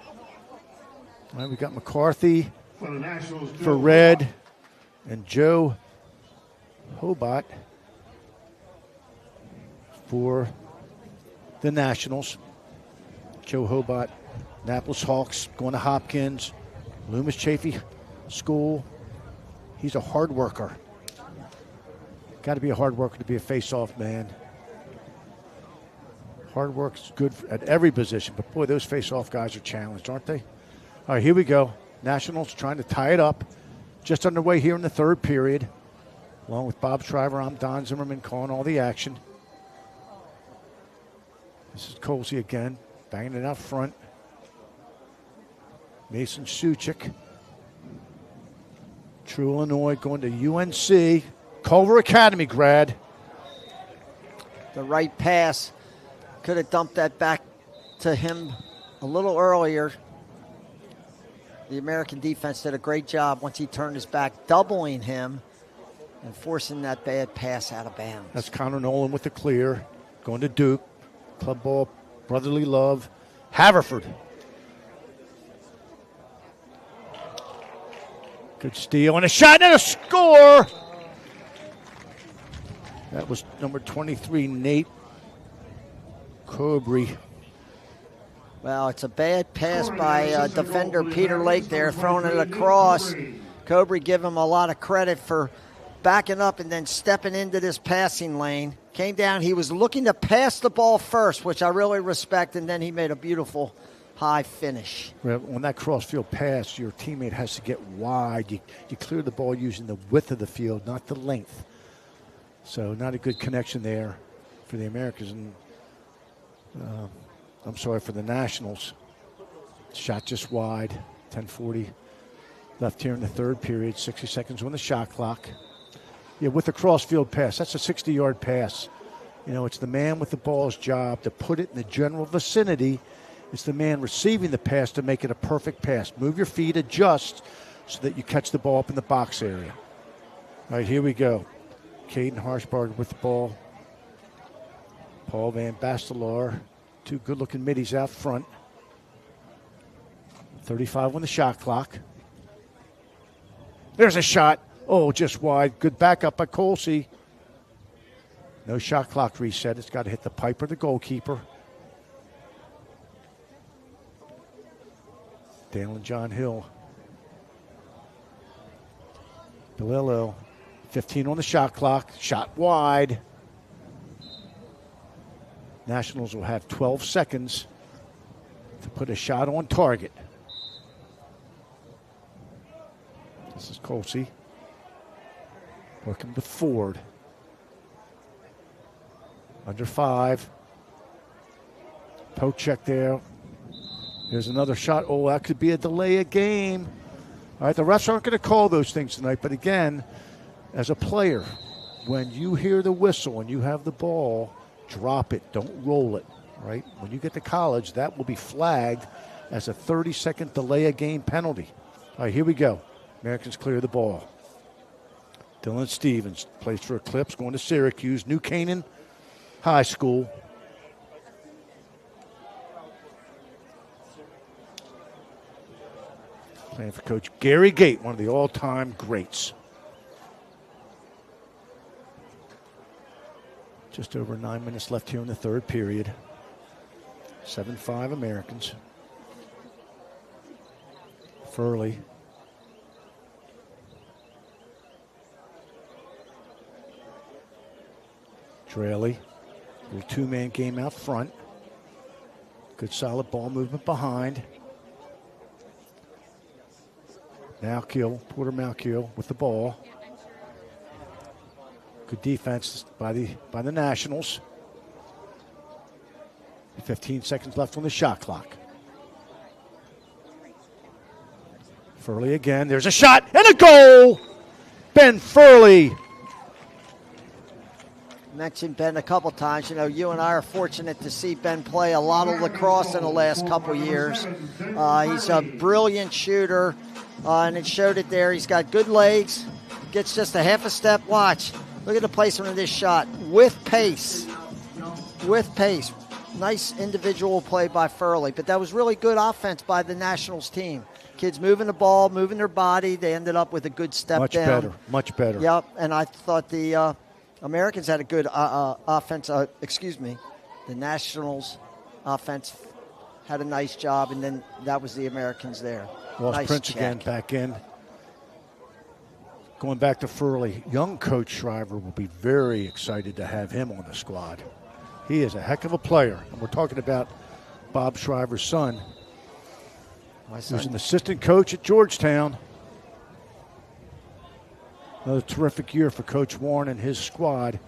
A: All right, we got McCarthy for red and Joe Hobart for the Nationals. Joe Hobart, Annapolis Hawks, going to Hopkins, Loomis Chaffee School. He's a hard worker. Got to be a hard worker to be a face-off man. Hard work's good at every position, but boy, those face-off guys are challenged, aren't they? All right, here we go. Nationals trying to tie it up. Just underway here in the third period. Along with Bob Shriver, I'm Don Zimmerman calling all the action. This is Colsey again, banging it out front. Mason Suchik. True Illinois going to UNC. Culver Academy grad.
B: The right pass. Could have dumped that back to him a little earlier. The American defense did a great job once he turned his back, doubling him and forcing that bad pass out of bounds.
A: That's Connor Nolan with the clear. Going to Duke. Club ball, brotherly love. Haverford. Good steal and a shot and a score. That was number 23, Nate Cobry.
B: Well, it's a bad pass by defender Peter Lake there, throwing it across. Cobry give him a lot of credit for backing up and then stepping into this passing lane. Came down, he was looking to pass the ball first, which I really respect, and then he made a beautiful high finish.
A: When that cross-field pass, your teammate has to get wide. You clear the ball using the width of the field, not the length. So not a good connection there for the Americans. And I'm sorry, for the Nationals. Shot just wide, 10:40 left here in the third period, 60 seconds on the shot clock. Yeah, with the cross-field pass, that's a 60-yard pass. It's the man with the ball's job to put it in the general vicinity It's the man receiving the pass to make it a perfect pass. Move your feet, adjust, so that you catch the ball up in the box area. All right, here we go. Caden Harshbarger with the ball. Paul Van Bastelar, two good-looking middies out front. 35 on the shot clock. There's a shot. Oh, just wide. Good backup by Colsey. No shot clock reset. It's got to hit the pipe or the goalkeeper. Dalen John Hill. Bilillo. 15 on the shot clock. Shot wide. Nationals will have 12 seconds to put a shot on target. This is Colsey. Working with Ford. Under 5. Poke check there. There's another shot. Oh, that could be a delay of game. All right, the refs aren't going to call those things tonight. But again, as a player, when you hear the whistle and you have the ball, drop it. Don't roll it, right? When you get to college, that will be flagged as a 30-second delay of game penalty. All right, here we go. Americans clear the ball. Dylan Stevens plays for Eclipse, going to Syracuse, New Canaan High School. Playing for Coach Gary Gate, one of the all-time greats. Just over 9 minutes left here in the third period. 7-5 Americans. Furley. Draley. Little two-man game out front. Good solid ball movement behind. Porter Malkiel with the ball. Good defense by the Nationals. 15 seconds left on the shot clock. Furley again. There's a shot and a goal! Ben Furley.
B: Mentioned Ben a couple times. You know, you and I are fortunate to see Ben play a lot of lacrosse in the last couple years. He's a brilliant shooter, and it showed it there. He's got good legs, gets just a half a step. Watch. Look at the placement of this shot. With pace. With pace. Nice individual play by Furley, but that was really good offense by the Nationals team. Kids moving the ball, moving their body. They ended up with a good step down.
A: Much better.
B: Yep, and I thought the Americans had a good offense. The Nationals offense had a nice job, and then that was the Americans there.
A: Ross
B: nice
A: Prince
B: check.
A: again back in. Going back to Furley, young Coach Shriver will be very excited to have him on the squad. He is a heck of a player. And we're talking about Bob Shriver's son. Who's an assistant coach at Georgetown. Another terrific year for Coach Warren and his squad.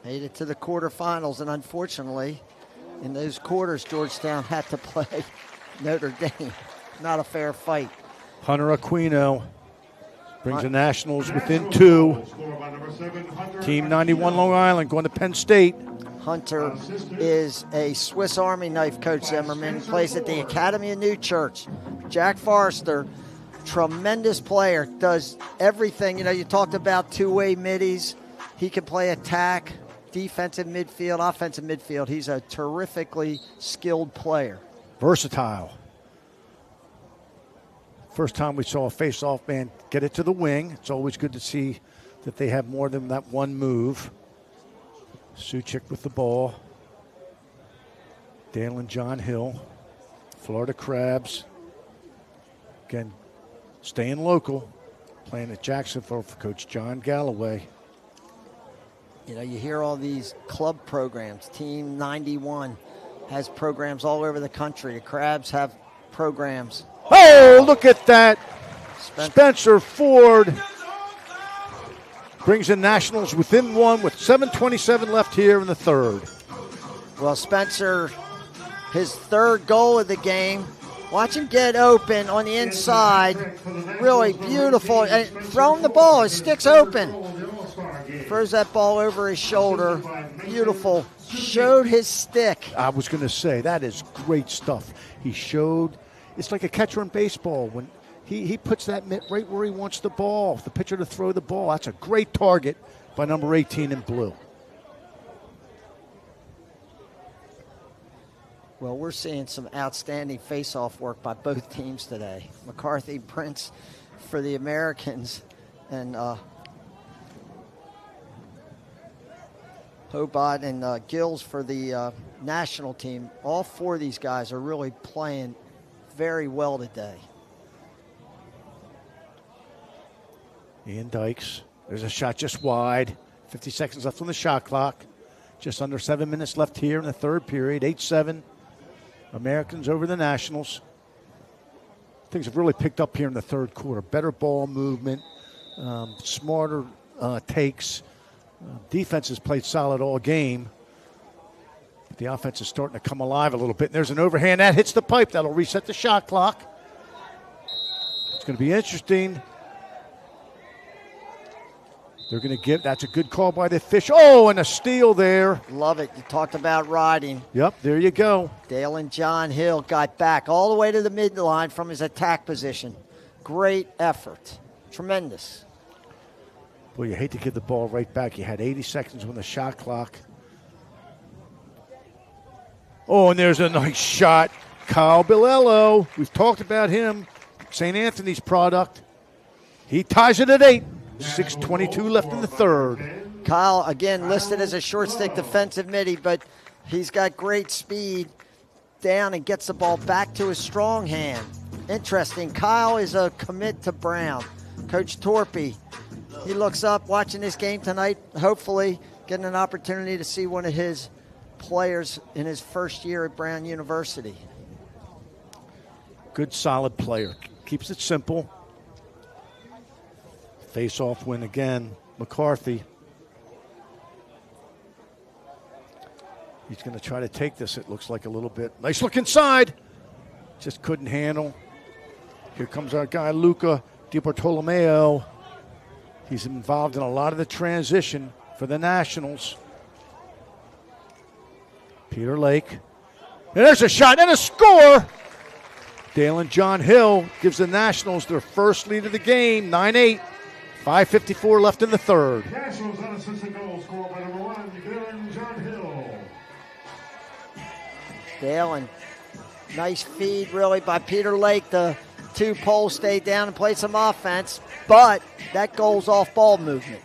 B: Made it to the quarterfinals, and unfortunately, in those quarters, Georgetown had to play Notre Dame. Not a fair fight.
A: Hunter Aquino brings the Nationals within 2. Team 91 Long Island going to Penn State.
B: Hunter is a Swiss Army knife, Coach Zimmerman. Plays at the Academy of New Church. Jack Forrester, tremendous player, does everything. You know, you talked about two-way middies. He can play attack, defensive midfield, offensive midfield. He's a terrifically skilled player.
A: Versatile. First time we saw a face-off man get it to the wing. It's always good to see that they have more than that one move. Suchik with the ball. Dalen John Hill. Florida Crabs. Again, staying local. Playing at Jacksonville for Coach John Galloway.
B: You know, you hear all these club programs. Team 91 has programs all over the country. The Crabs have programs.
A: Oh, look at that. Spencer Ford brings the Nationals within 1 with 7:27 left here in the third.
B: Well, Spencer, his third goal of the game. Watch him get open on the inside. Really beautiful. And throwing the ball, his stick's open. Throws that ball over his shoulder. Beautiful showed his stick.
A: I was going to say, that is great stuff. He showed, it's like a catcher in baseball. When he puts that mitt right where he wants the ball, the pitcher to throw the ball. That's a great target by number 18 in blue.
B: Well, we're seeing some outstanding face-off work by both teams today. McCarthy, Prince for the Americans, and Hobart and Gills for the national team. All four of these guys are really playing very well today.
A: Ian Dykes, there's a shot just wide. 50 seconds left on the shot clock. Just under 7 minutes left here in the third period. 8-7. Americans over the Nationals. Things have really picked up here in the third quarter. Better ball movement, smarter takes. Defense has played solid all game. But the offense is starting to come alive a little bit. And there's an overhand that hits the pipe. That'll reset the shot clock. It's going to be interesting. They're going to give, that's a good call by the official. Oh, and a steal there.
B: Love it. You talked about riding.
A: Yep, there you go.
B: Dale and John Hill got back all the way to the midline from his attack position. Great effort. Tremendous.
A: Boy, you hate to give the ball right back. You had 80 seconds on the shot clock. Oh, and there's a nice shot. Kyle Bilello. We've talked about him. St. Anthony's product. He ties it at 8. 6:22 left in the third.
B: Kyle, again, listed as a short stick defensive midi, but he's got great speed down and gets the ball back to his strong hand. Interesting. Kyle is a commit to Brown. Coach Torpy, he looks up watching this game tonight, hopefully getting an opportunity to see one of his players in his first year at Brown University.
A: Good, solid player. Keeps it simple. Face-off win again. McCarthy. He's going to try to take this, it looks like, a little bit. Nice look inside. Just couldn't handle. Here comes our guy, Luca DiBartolomeo. He's involved in a lot of the transition for the Nationals. Peter Lake. And there's a shot and a score. Dale and John Hill gives the Nationals their first lead of the game, 9-8. 5:54 left in the third.
C: Nationals unassisted goal scored by number 1, Dylan John Hill.
B: Dale, and nice feed really by Peter Lake. The two poles stayed down and played some offense, but that goal's off ball movement.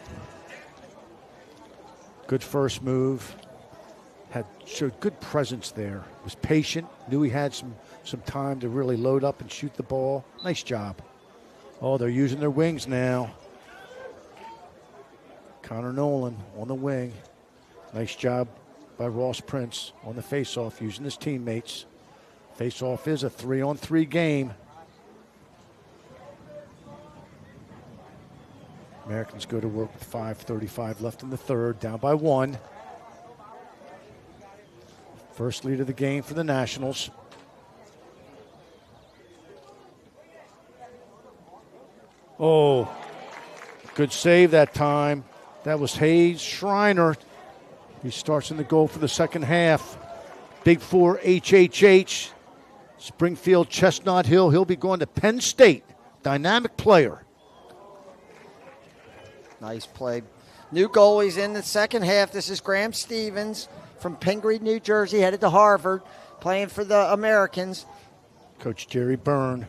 A: Good first move. Showed good presence there. Was patient. Knew he had some time to really load up and shoot the ball. Nice job. Oh, they're using their wings now. Connor Nolan on the wing. Nice job by Ross Prince on the faceoff, using his teammates. Faceoff is a 3-on-3 game. Americans go to work with 5:35 left in the third, down by 1. First lead of the game for the Nationals. Oh, good save that time. That was Hayes Schreiner. He starts in the goal for the second half. Big 4 HHH. Springfield Chestnut Hill. He'll be going to Penn State. Dynamic player.
B: Nice play. New goalies in the second half. This is Graham Stevens from Pingree, New Jersey, headed to Harvard, playing for the Americans.
A: Coach Jerry Byrne.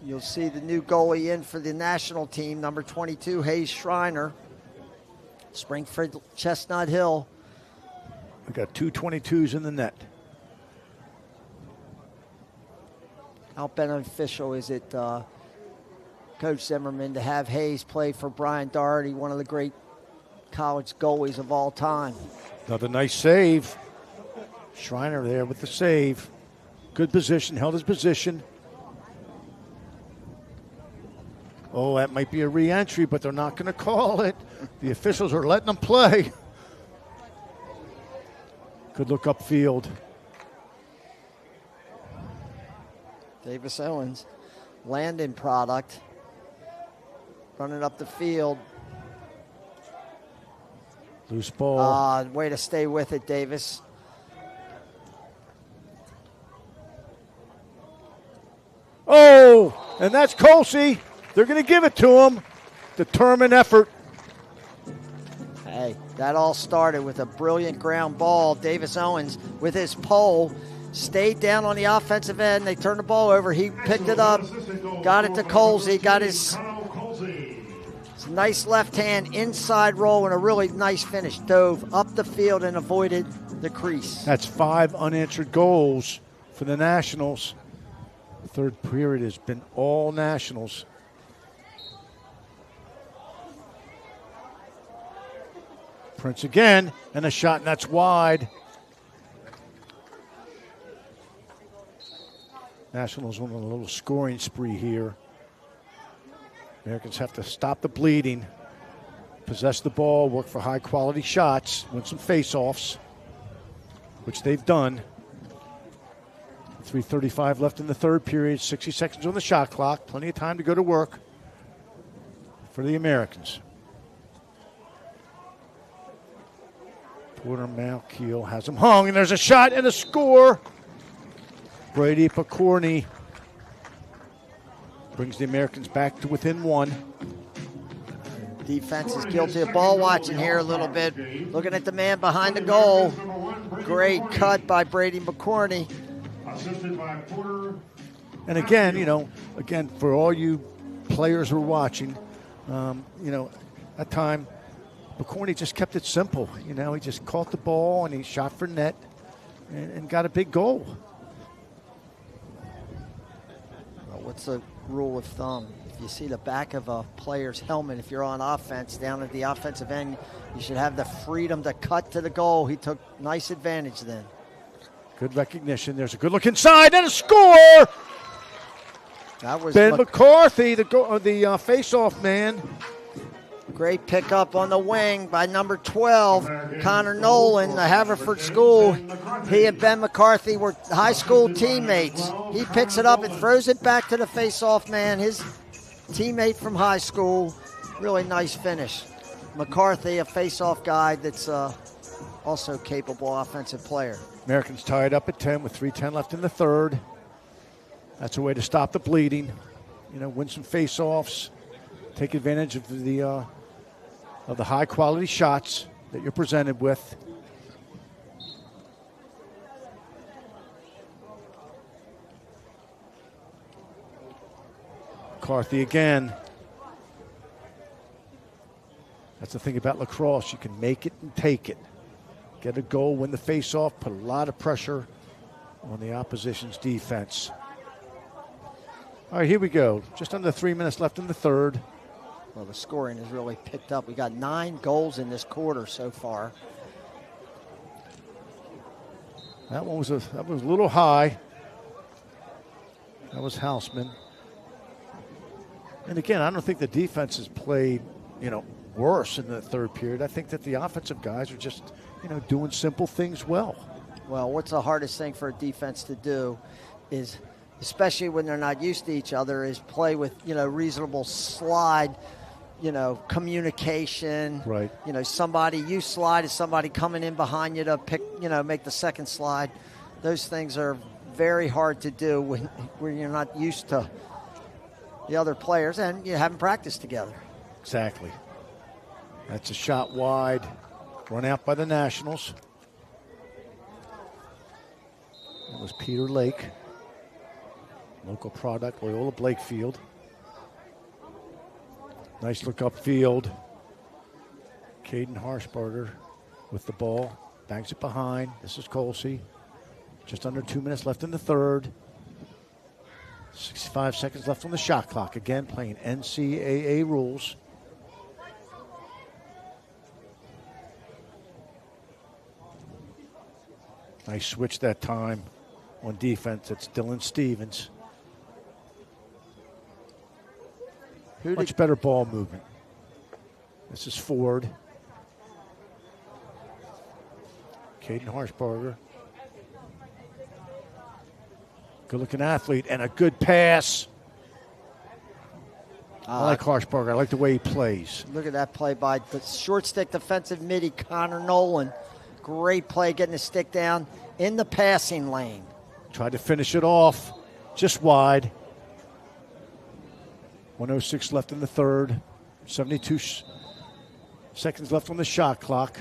B: You'll see the new goalie in for the national team, number 22, Hayes Schreiner. Springfield Chestnut Hill.
A: We got two 22s in the net.
B: How beneficial is it, Coach Zimmerman, to have Hayes play for Brian Doherty, one of the great college goalies of all time?
A: Another nice save. Schreiner there with the save. Good position, held his position. Oh, that might be a re-entry, but they're not going to call it. The officials are letting them play. Good look upfield.
B: Davis Owens, Landon product, running up the field.
A: Loose ball.
B: Way to stay with it, Davis.
A: Oh, and that's Colsey. They're going to give it to him. Determined effort.
B: Hey, that all started with a brilliant ground ball. Davis Owens with his pole stayed down on the offensive end. They turned the ball over. He picked it up, got it to Colsey, got his nice left hand inside roll and a really nice finish. Dove up the field and avoided the crease.
A: That's 5 unanswered goals for the Nationals. The third period has been all Nationals. Prince again, and a shot, and that's wide. Nationals on a little scoring spree here. Americans have to stop the bleeding, possess the ball, work for high-quality shots, win some face-offs, which they've done. 3:35 left in the third period, 60 seconds on the shot clock. Plenty of time to go to work for the Americans. Porter Malkiel has him hung, and there's a shot and a score. Brady Picorni brings the Americans back to within 1.
B: Defense is guilty of ball watching here a little bit. Looking at the man behind the goal. Great cut by Brady McCorney.
A: And again, for all you players who are watching, at time, McCorney just kept it simple. He just caught the ball and he shot for net and got a big goal.
B: Well, what's the rule of thumb? If you see the back of a player's helmet, if you're on offense down at the offensive end, you should have the freedom to cut to the goal. He took nice advantage then.
A: Good recognition. There's a good look inside and a score.
B: That was
A: Ben McCarthy, the face-off man.
B: Great pickup on the wing by number 12, Connor Nolan, the Haverford School. He and Ben McCarthy were high school teammates. He picks it up and throws it back to the face-off man, his teammate from high school. Really nice finish. McCarthy, a face-off guy that's also capable offensive player.
A: Americans tied up at 10 with 3:10 left in the third. That's a way to stop the bleeding. Win some face-offs. Take advantage of the high-quality shots that you're presented with. McCarthy again. That's the thing about lacrosse. You can make it and take it. Get a goal, win the face-off, put a lot of pressure on the opposition's defense. All right, here we go. Just under 3 minutes left in the third.
B: Well, the scoring has really picked up. We got 9 goals in this quarter so far.
A: That was a little high. That was Houseman. And again, I don't think the defense has played, worse in the third period. I think that the offensive guys are just, doing simple things well.
B: Well, what's the hardest thing for a defense to do is, especially when they're not used to each other, is play with, reasonable slide, communication.
A: Right.
B: Somebody, you slide, is somebody coming in behind you to pick, make the second slide. Those things are very hard to do when you're not used to the other players and you haven't practiced together.
A: Exactly. That's a shot wide. Run out by the Nationals. That was Peter Lake. Local product, Loyola Blakefield. Nice look upfield. Caden Harshbarger with the ball. Bangs it behind. This is Colsey. Just under 2 minutes left in the third. 65 seconds left on the shot clock. Again, playing NCAA rules. Nice switch that time on defense. It's Dylan Stevens. Much better ball movement. This is Ford. Caden Harshbarger. Good-looking athlete and a good pass. I like Harshbarger. I like the way he plays.
B: Look at that play by the short stick defensive midi, Connor Nolan. Great play getting the stick down in the passing lane.
A: Tried to finish it off just wide. 1:06 left in the third. 72 seconds left on the shot clock.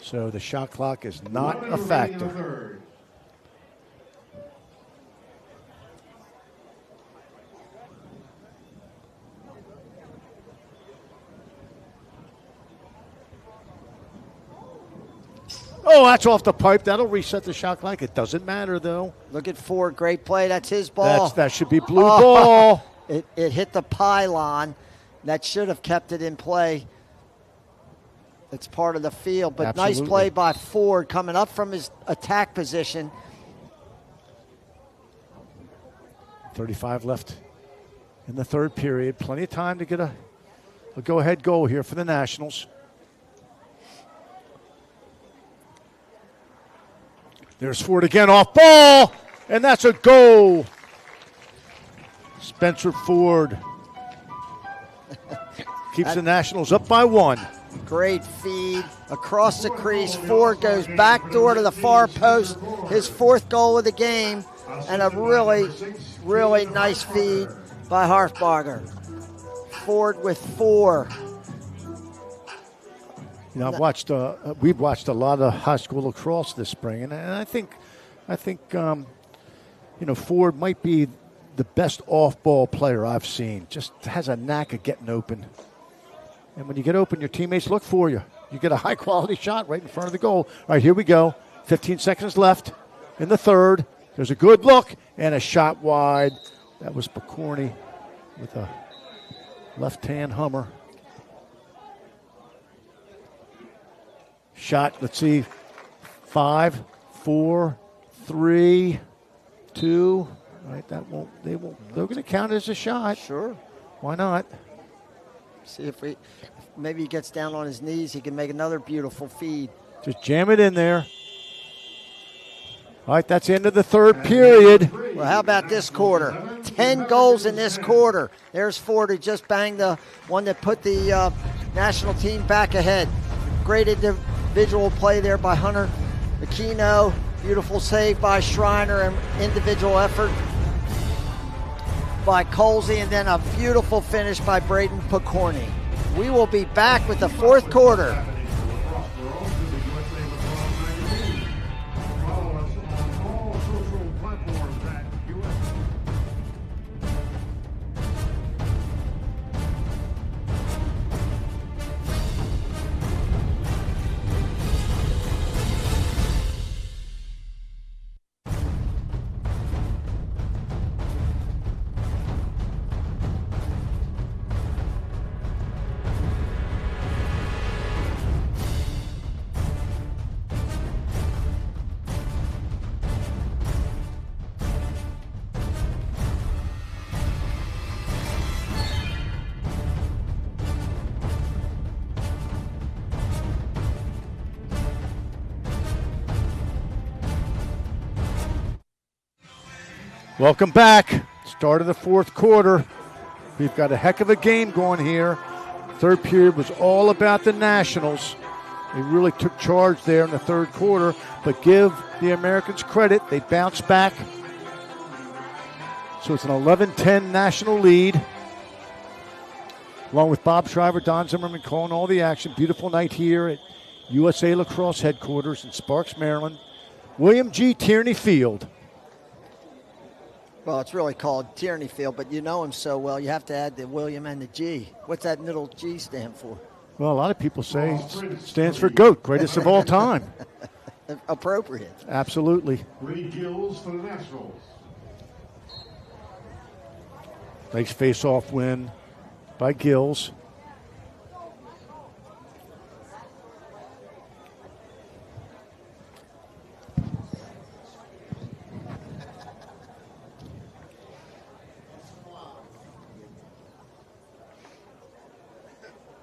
A: So the shot clock is not a factor. Oh, that's off the pipe. That'll reset the shot clock. It doesn't matter, though.
B: Look at Ford. Great play. That's his ball.
A: That should be blue ball.
B: It hit the pylon. That should have kept it in play. It's part of the field. But
A: Absolutely.
B: Nice play by Ford coming up from his attack position.
A: 35 left in the third period. Plenty of time to get a go-ahead goal here for the Nationals. There's Ford again, off ball, and that's a goal. Spencer Ford keeps the Nationals up by 1.
B: Great feed across the crease. Ford goes back door to the far post. His 4th goal of the game, and a really, really nice feed by Harshbarger. Ford with 4.
A: You know, we've watched a lot of high school lacrosse this spring, and I think, Ford might be the best off-ball player I've seen. Just has a knack of getting open, and when you get open, your teammates look for you. You get a high-quality shot right in front of the goal. All right, here we go. 15 seconds left in the third. There's a good look and a shot wide. That was Picorni with a left-hand hummer. Shot, let's see, 5, 4, 3, 2. Right, they're going to count it as a shot.
B: Sure.
A: Why not?
B: See if maybe he gets down on his knees, he can make another beautiful feed.
A: Just jam it in there. All right, that's the end of the third period.
B: Well, how about this quarter? 10 goals in this quarter. There's Ford who just banged the one that put the national team back ahead. Great individual play there by Hunter Aquino. Beautiful save by Schreiner and individual effort by Colsey, and then a beautiful finish by Braden Picorni. We will be back with the 4th quarter.
A: Welcome back. Start of the 4th quarter. We've got a heck of a game going here. Third period was all about the Nationals. They really took charge there in the third quarter, but give the Americans credit. They bounced back. So it's an 11-10 national lead. Along with Bob Shriver, Don Zimmerman calling all the action. Beautiful night here at USA Lacrosse headquarters in Sparks, Maryland. William G. Tierney Field.
B: Well, it's really called Tierney Field, but you know him so well, you have to add the William and the G. What's that middle G stand for?
A: Well, a lot of people say it stands for GOAT, greatest of all time.
B: Appropriate.
A: Absolutely.
C: Reed Gills for the Nationals.
A: Nice face-off win by Gills.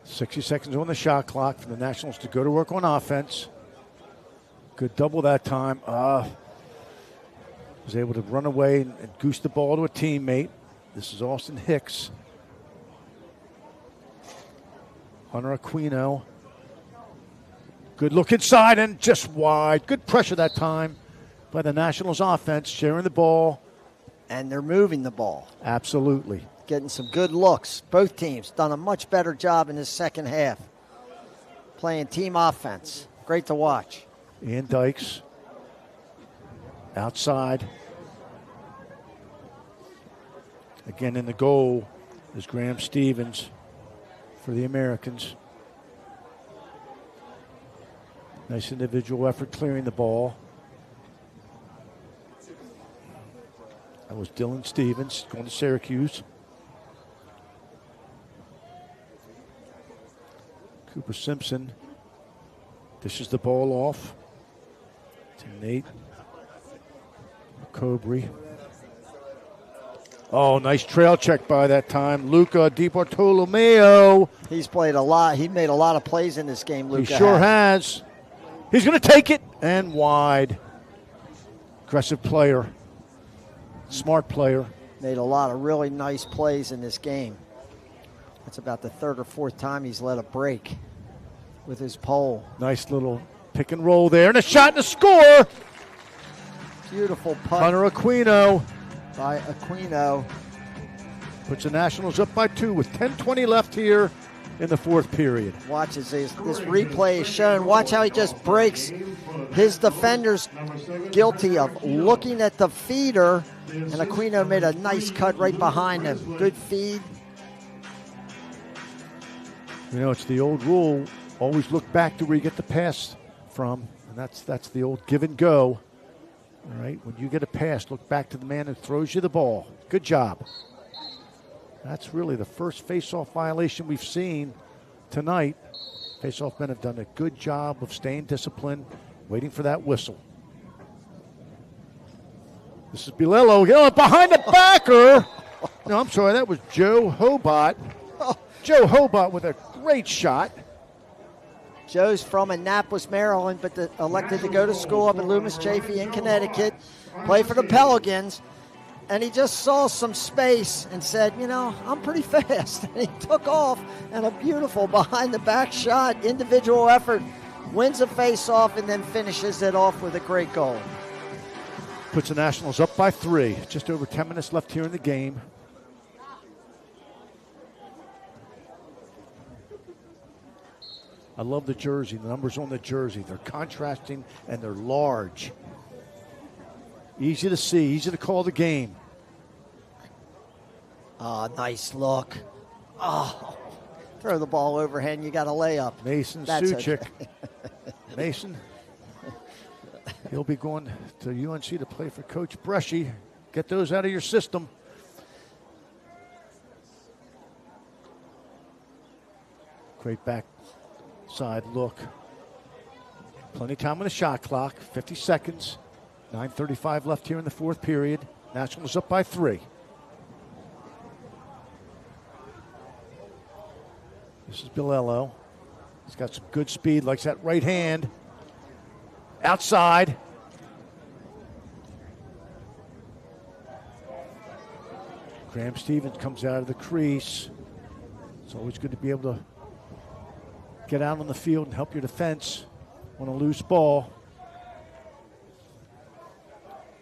A: .60 seconds on the shot clock for the Nationals to go to work on offense. Good double that time. Was able to run away and goose the ball to a teammate. This is Austin Hicks. Hunter Aquino. Good look inside and just wide. Good pressure that time by the Nationals offense, sharing the ball.
B: And they're moving the ball.
A: Absolutely.
B: Getting some good looks. Both teams done a much better job in this second half. Playing team offense. Great to watch.
A: Ian Dykes. Outside. Again in the goal is Graham Stevens for the Americans. Nice individual effort clearing the ball. That was Dylan Stevens going to Syracuse. Cooper Simpson dishes the ball off to Nate Cobry. Oh, nice trail check by that time. Luca Di Bartolomeo.
B: He's played a lot. He made a lot of plays in this game, Luca.
A: He sure has. He's going to take it and wide. Aggressive player. Smart player.
B: Made a lot of really nice plays in this game. That's about the third or fourth time he's let a break with his pole.
A: Nice little pick and roll there. And a shot and a score.
B: Beautiful putt.
A: Hunter Aquino.
B: By Aquino.
A: Puts the Nationals up by 2 with 10:20 left here in the fourth period.
B: Watch as this replay is shown. Watch how he just breaks his defenders guilty of looking at the feeder. And Aquino made a nice cut right behind him. Good feed.
A: You know, it's the old rule. Always look back to where you get the pass from. And that's the old give and go. All right, when you get a pass, look back to the man who throws you the ball. Good job. That's really the first face-off violation we've seen tonight. Face-off men have done a good job of staying disciplined, waiting for that whistle. This is Bilello behind the backer. No, I'm sorry, that was Joe Hobart. Joe Hobart with a great shot.
B: Joe's from Annapolis, Maryland, but elected to go to school up in Loomis Chaffee in Connecticut, play for the Pelicans, and he just saw some space and said, you know, I'm pretty fast. And he took off, and a beautiful behind-the-back shot, individual effort, wins a face-off, and then finishes it off with a great goal.
A: Puts the Nationals up by 3. Just over 10 minutes left here in the game. I love the jersey, the numbers on the jersey. They're contrasting and they're large. Easy to see, easy to call the game.
B: Oh, nice look. Oh, throw the ball overhand, you got a layup.
A: Mason
B: That's
A: Suchik.
B: okay.
A: Mason, he'll be going to UNC to play for Coach Bresci. Get those out of your system. Great back side look. Plenty of time on the shot clock. 50 seconds. 9:35 left here in the fourth period. Nationals up by 3. This is Bilello. He's got some good speed. Likes that right hand. Outside. Graham Stevens comes out of the crease. It's always good to be able to get out on the field and help your defense on a loose ball.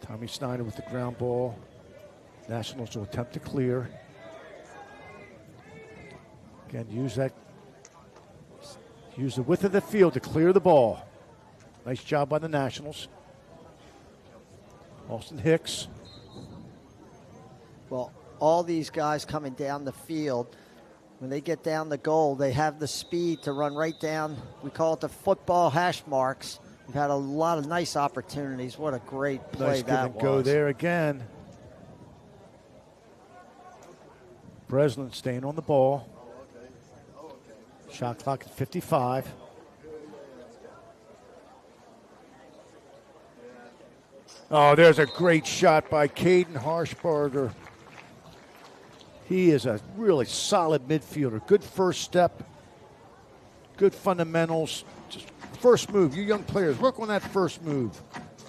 A: Tommy Snyder with the ground ball. Nationals will attempt to clear. Again, use the width of the field to clear the ball. Nice job by the Nationals. Austin Hicks.
B: Well, all these guys coming down the field, when they get down the goal, they have the speed to run right down. We call it the football hash marks. We've had a lot of nice opportunities. What a great play
A: Nice
B: that
A: give and
B: was.
A: go there again. Breslin staying on the ball. Shot clock at 55. Oh, there's a great shot by Caden Harshbarger. He is a really solid midfielder. Good first step. Good fundamentals. Just first move. You young players, work on that first move.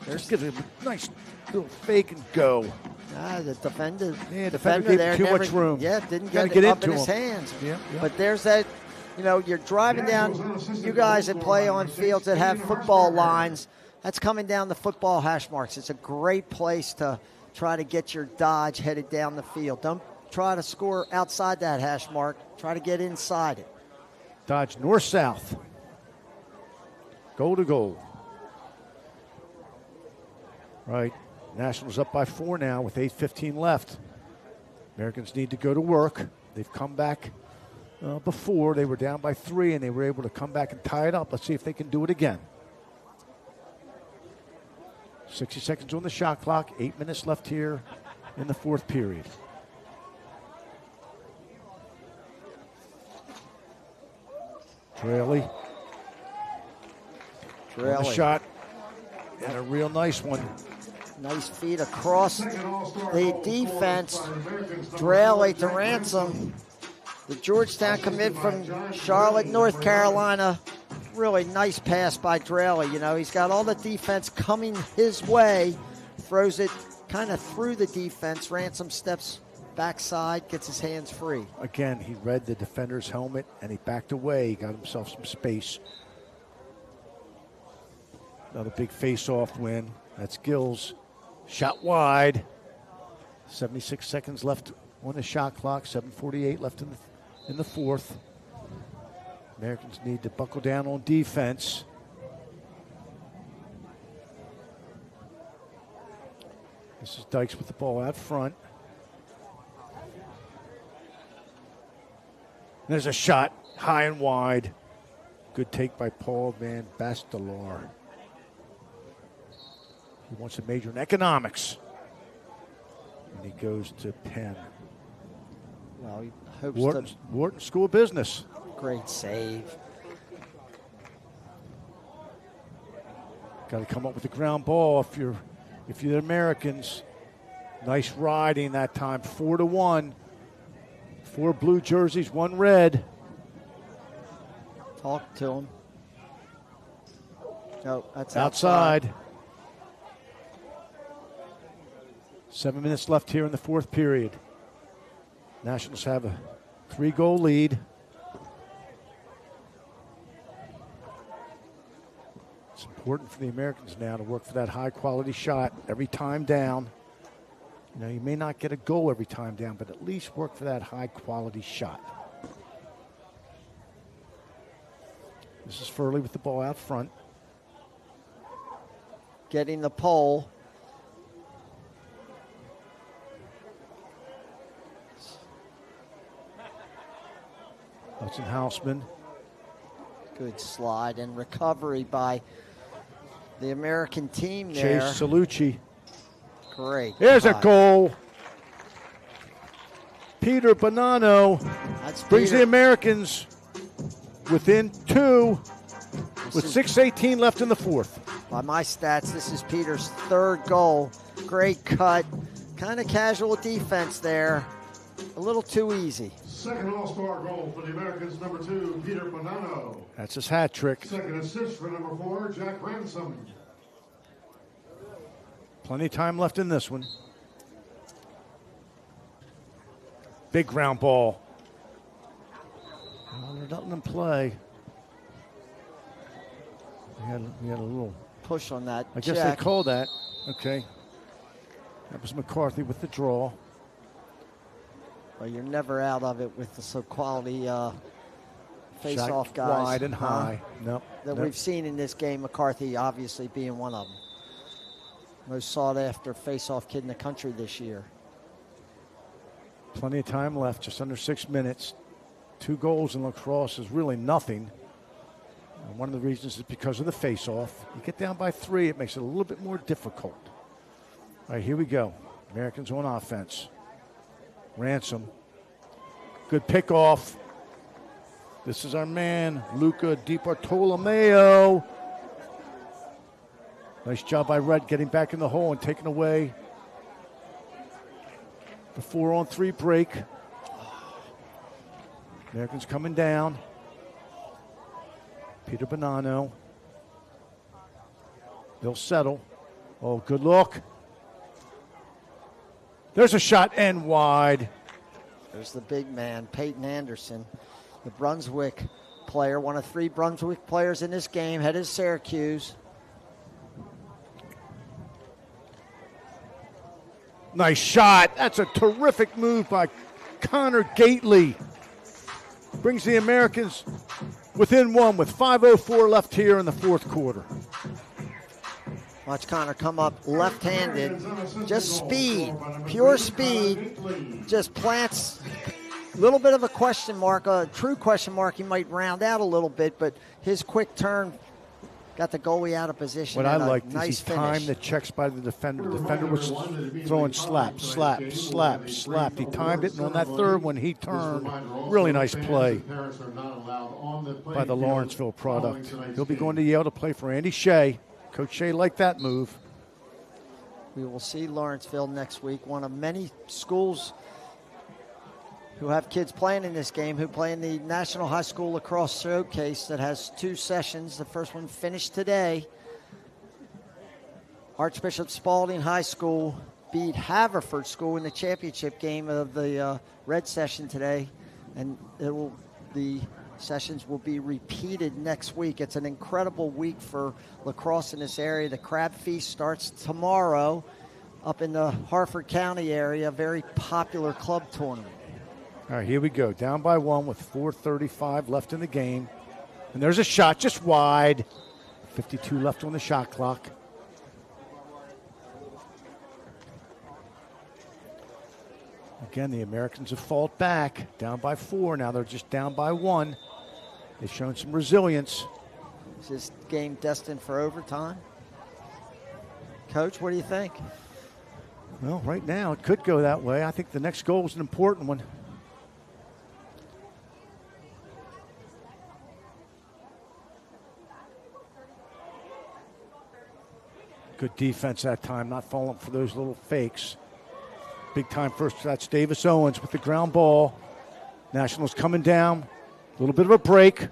A: Just give it a nice little fake and go.
B: The defender
A: gave
B: there
A: too
B: never,
A: much room.
B: Yeah, didn't
A: Gotta
B: get it
A: get
B: up in
A: into
B: his
A: him.
B: hands.
A: Yeah.
B: But there's that, you're driving down, you guys that play on fields that have football lines, that's coming down the football hash marks. It's a great place to try to get your dodge headed down the field. Don't try to score outside that hash mark. Try to get inside it.
A: Dodge north-south. Goal to goal. Right. Nationals up by 4 now with 8:15 left. Americans need to go to work. They've come back before. They were down by 3, and they were able to come back and tie it up. Let's see if they can do it again. 60 seconds on the shot clock. 8 minutes left here in the 4th period. Traley. On the shot. And a real nice one.
B: Nice feed across the defense. Draley to Ransom. The Georgetown commit from Charlotte, North Carolina. Really nice pass by Draley. He's got all the defense coming his way. Throws it kind of through the defense. Ransom steps backside, gets his hands free.
A: Again, he read the defender's helmet and he backed away. He got himself some space. Another big face-off win. That's Gills. Shot wide. 76 seconds left on the shot clock. 7:48 left in the 4th. Americans need to buckle down on defense. This is Dykes with the ball out front. There's a shot high and wide. Good take by Paul Van Bastelar. He wants to major in economics. And he goes to Penn.
B: Well, he hopes
A: Wharton School of Business.
B: Great save.
A: Got to come up with a ground ball if you're the Americans. Nice riding that time. 4-1. 4 blue jerseys, 1 red.
B: Talk to him. No, that's
A: outside. 7 minutes left here in the 4th period. Nationals have a 3-goal lead. It's important for the Americans now to work for that high-quality shot every time down. You may not get a goal every time down, but at least work for that high-quality shot. This is Furley with the ball out front.
B: Getting the pole.
A: Hudson Houseman.
B: Good slide and recovery by the American team there.
A: Chase Salucci.
B: Great.
A: There's a goal. Peter Bonanno brings the Americans within 2 with 6:18 left in the 4th.
B: By my stats, this is Peter's 3rd goal. Great cut. Kind of casual defense there. A little too easy.
C: Second All-Star goal for the Americans, number 2, Peter Bonanno.
A: That's his hat trick.
C: Second assist for number 4, Jack Ransom.
A: Plenty of time left in this one. Big ground ball. Well, they're letting them play. We had a little
B: push on that.
A: I guess they called that. Okay. That was McCarthy with the draw.
B: Well, you're never out of it with the quality face-off guys.
A: Wide and high.
B: That we've seen in this game, McCarthy obviously being one of them. Most sought-after face-off kid in the country this year.
A: Plenty of time left, just under 6 minutes. 2 goals in Lacrosse is really nothing. And one of the reasons is because of the face-off. You get down by 3, it makes it a little bit more difficult. All right, here we go. Americans on offense. Ransom. Good pick-off. This is our man, Luca Di Bartolomeo. Nice job by Red getting back in the hole and taking away the 4-on-3 break. Americans coming down. Peter Bonanno. They'll settle. Oh, good look. There's a shot and wide.
B: There's the big man, Peyton Anderson, the Brunswick player, one of 3 Brunswick players in this game, headed to Syracuse.
A: Nice shot. That's a terrific move by Connor Gately. Brings the Americans within 1 with 5:04 left here in the fourth quarter.
B: Watch Connor come up left-handed. Just speed, pure speed. Just plants a little bit of a question mark, a true question mark. He might round out a little bit, but his quick turn got the goalie out of position.
A: What I liked
B: nice
A: is he timed the checks by the defender. The defender was throwing slap. He timed it, and on that third one, he turned. Really nice play by the Lawrenceville product. He'll be going to Yale to play for Andy Shea. Coach Shea liked that move.
B: We will see Lawrenceville next week, one of many schools who have kids playing in this game, who play in the National High School Lacrosse Showcase that has 2 sessions. The first one finished today. Archbishop Spalding High School beat Haverford School in the championship game of the red session today, and the sessions will be repeated next week. It's an incredible week for lacrosse in this area. The Crab Feast starts tomorrow up in the Harford County area, a very popular club tournament.
A: All right, here we go. Down by 1 with 4:35 left in the game. And there's a shot just wide. 52 left on the shot clock. Again, the Americans have fought back. Down by 4. Now they're just down by 1. They've shown some resilience.
B: Is this game destined for overtime? Coach, what do you think?
A: Well, right now it could go that way. I think the next goal is an important one. Good defense that time, not falling for those little fakes. Big time first, that's Davis Owens with the ground ball. Nationals coming down. A little bit of a break.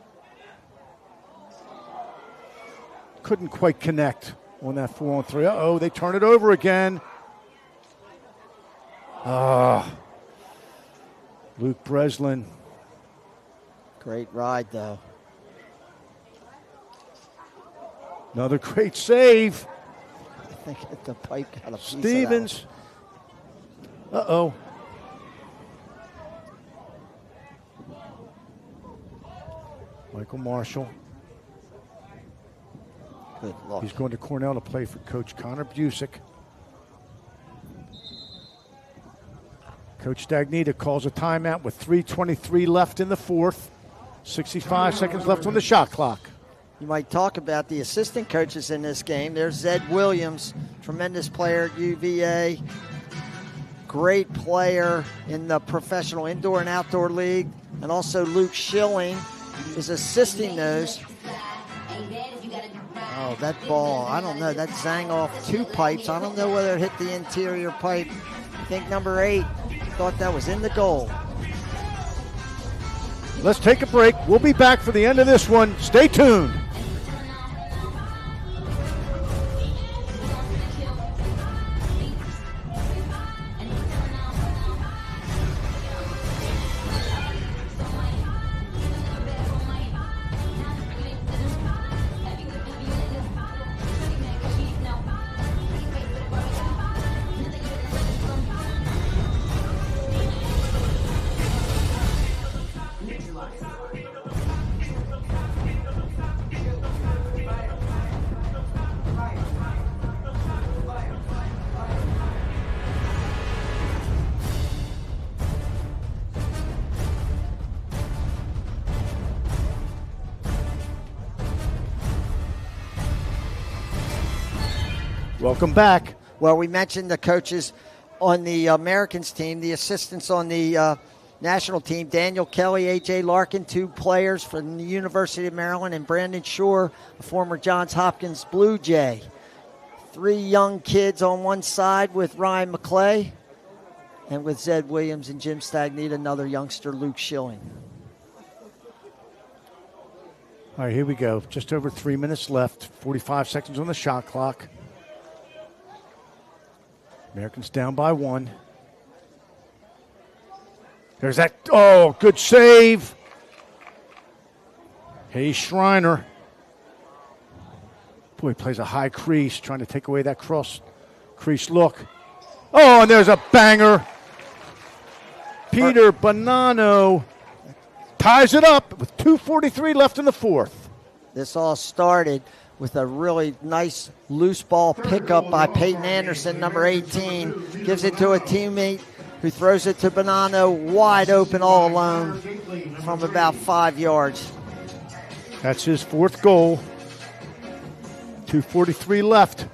A: Couldn't quite connect on that 4-on-3. Uh-oh, they turn it over again. Luke Breslin.
B: Great ride, though.
A: Another great save.
B: I think the pipe got a piece
A: Stevens.
B: of that.
A: Uh-oh. Michael Marshall.
B: Good luck.
A: He's going to Cornell to play for Coach Connor Busick. Coach Stagnita calls a timeout with 3:23 left in the fourth. 65 seconds left on the shot clock.
B: You might talk about the assistant coaches in this game. There's Zed Williams, tremendous player at UVA. Great player in the Professional Indoor and Outdoor League. And also Luke Schilling is assisting those. Oh, that ball, I don't know. That zang off 2 pipes. I don't know whether it hit the interior pipe. I think number 8 thought that was in the goal.
A: Let's take a break. We'll be back for the end of this one. Stay tuned. Welcome back.
B: Well, we mentioned the coaches on the Americans team, the assistants on the national team, Daniel Kelly, A.J. Larkin, 2 players from the University of Maryland, and Brandon Shore, a former Johns Hopkins Blue Jay. 3 young kids on one side with Ryan McClay, and with Zed Williams and Jim Stagnita, another youngster, Luke Schilling.
A: All right, here we go. Just over 3 minutes left. 45 seconds on the shot clock. Americans down by 1. There's that. Oh, good save. Hey, Schreiner. Boy, he plays a high crease, trying to take away that cross crease look. Oh, and there's a banger. Peter Bonanno ties it up with 2:43 left in the fourth.
B: This all started with a really nice loose ball pickup by Peyton Anderson, number 18. Gives it to a teammate who throws it to Bonanno, wide open all alone from about 5 yards.
A: That's his fourth goal. 2:43 left.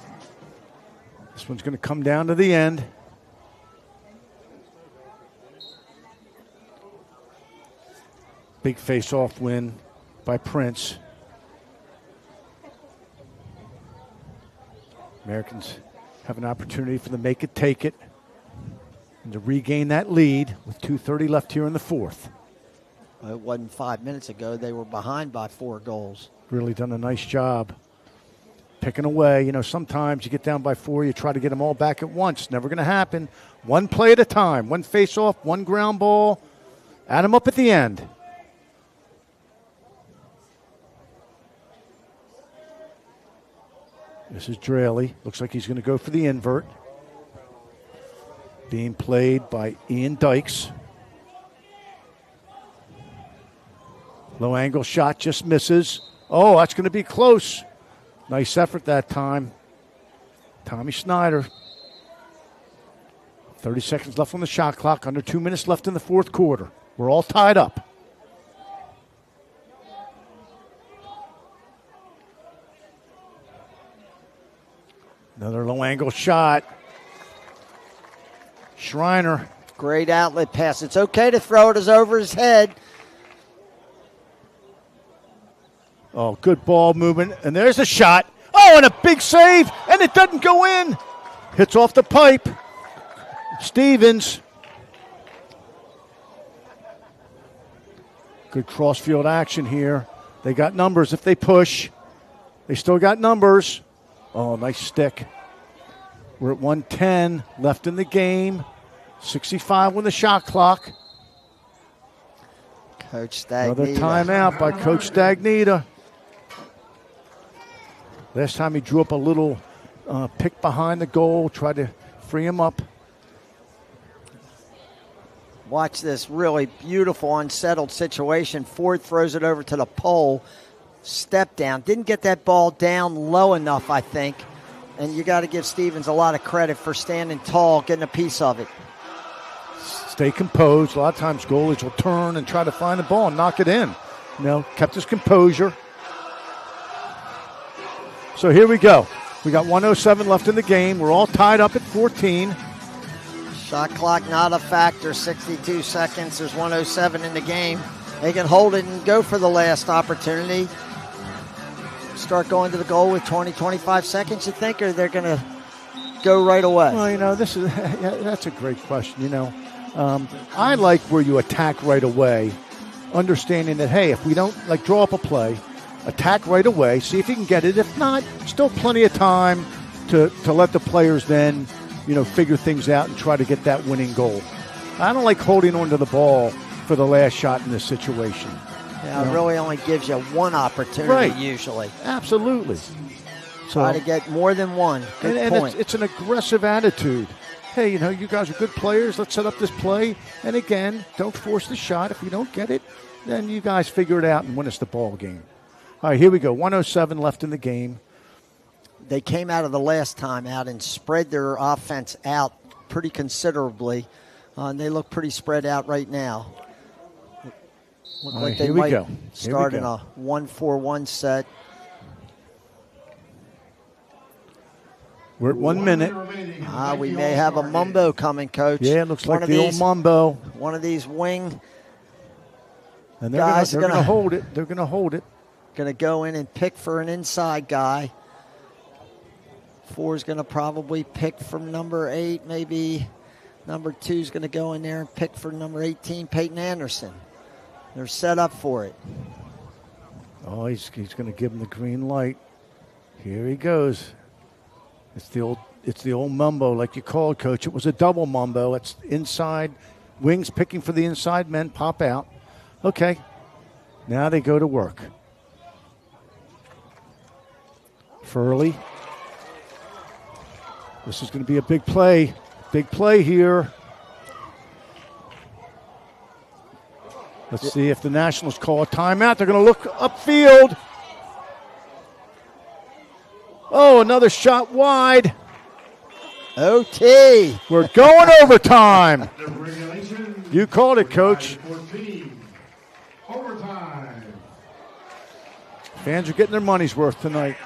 A: This one's going to come down to the end. Big face-off win by Prince. Americans have an opportunity for the make it, take it, and to regain that lead with 2:30 left here in the fourth.
B: It wasn't 5 minutes ago. They were behind by 4 goals.
A: Really done a nice job picking away. You know, sometimes you get down by 4, you try to get them all back at once. Never going to happen. One play at a time. One face-off, one ground ball. Add them up at the end. This is Draley. Looks like he's going to go for the invert. Being played by Ian Dykes. Low angle shot just misses. Oh, that's going to be close. Nice effort that time. Tommy Snyder. 30 seconds left on the shot clock. Under 2 minutes left in the fourth quarter. We're all tied up. Another low angle shot. Schreiner.
B: Great outlet pass. It's okay to throw it as over his head.
A: Oh, good ball movement. And there's a shot. Oh, and a big save. And it doesn't go in. Hits off the pipe. Stevens. Good cross-field action here. They got numbers if they push. They still got numbers. Oh, nice stick. We're at 1:10 left in the game. 65 on the shot clock.
B: Coach Stagnita.
A: Another timeout by Coach Stagnita. Last time he drew up a little pick behind the goal, tried to free him up.
B: Watch this really beautiful unsettled situation. Ford throws it over to the pole. Step down. Didn't get that ball down low enough, I think. And you got to give Stevens a lot of credit for standing tall, getting a piece of it.
A: Stay composed. A lot of times goalies will turn and try to find the ball and knock it in. You know, kept his composure. So here we go. We got 1:07 left in the game. We're all tied up at 14.
B: Shot clock not a factor. 62 seconds. There's 1:07 in the game. They can hold it and go for the last opportunity. Start going to the goal with 20, 25 seconds, you think, or they're going to go right away?
A: Well, you know, that's a great question. You know, I like where you attack right away, understanding that, hey, if we don't, draw up a play, attack right away, see if you can get it. If not, still plenty of time to let the players then, figure things out and try to get that winning goal. I don't like holding onto the ball for the last shot in this situation.
B: Yeah, it really only gives you one opportunity usually.
A: Absolutely.
B: Try to get more than one. Good point.
A: It's an aggressive attitude. Hey, you guys are good players. Let's set up this play. And again, don't force the shot. If we don't get it, then you guys figure it out and win us the ball game. All right, here we go. 1:07 left in the game.
B: They came out of the last time out and spread their offense out pretty considerably. And they look pretty spread out right now. Look like they might start in a 1-4-1 set.
A: We're at 1 minute.
B: We may have a mumbo coming, Coach.
A: Yeah, it looks like the old mumbo.
B: One of these wing
A: and they're going to hold it. They're going to hold it.
B: Going to go in and pick for an inside guy. 4 is going to probably pick from number 8. Maybe number 2 is going to go in there and pick for number 18, Peyton Anderson. They're set up for it.
A: Oh, he's going to give him the green light. Here he goes. It's the old mumbo, like you called, Coach. It was a double mumbo. It's inside Wings picking for the inside men, pop out. Okay, now they go to work. Furley. This is going to be a big play. Big play here. Let's see if the Nationals call a timeout. They're going to look upfield. Oh, another shot wide.
B: OT.
A: We're going overtime. You called it, Coach.
C: Overtime.
A: Fans are getting their money's worth tonight.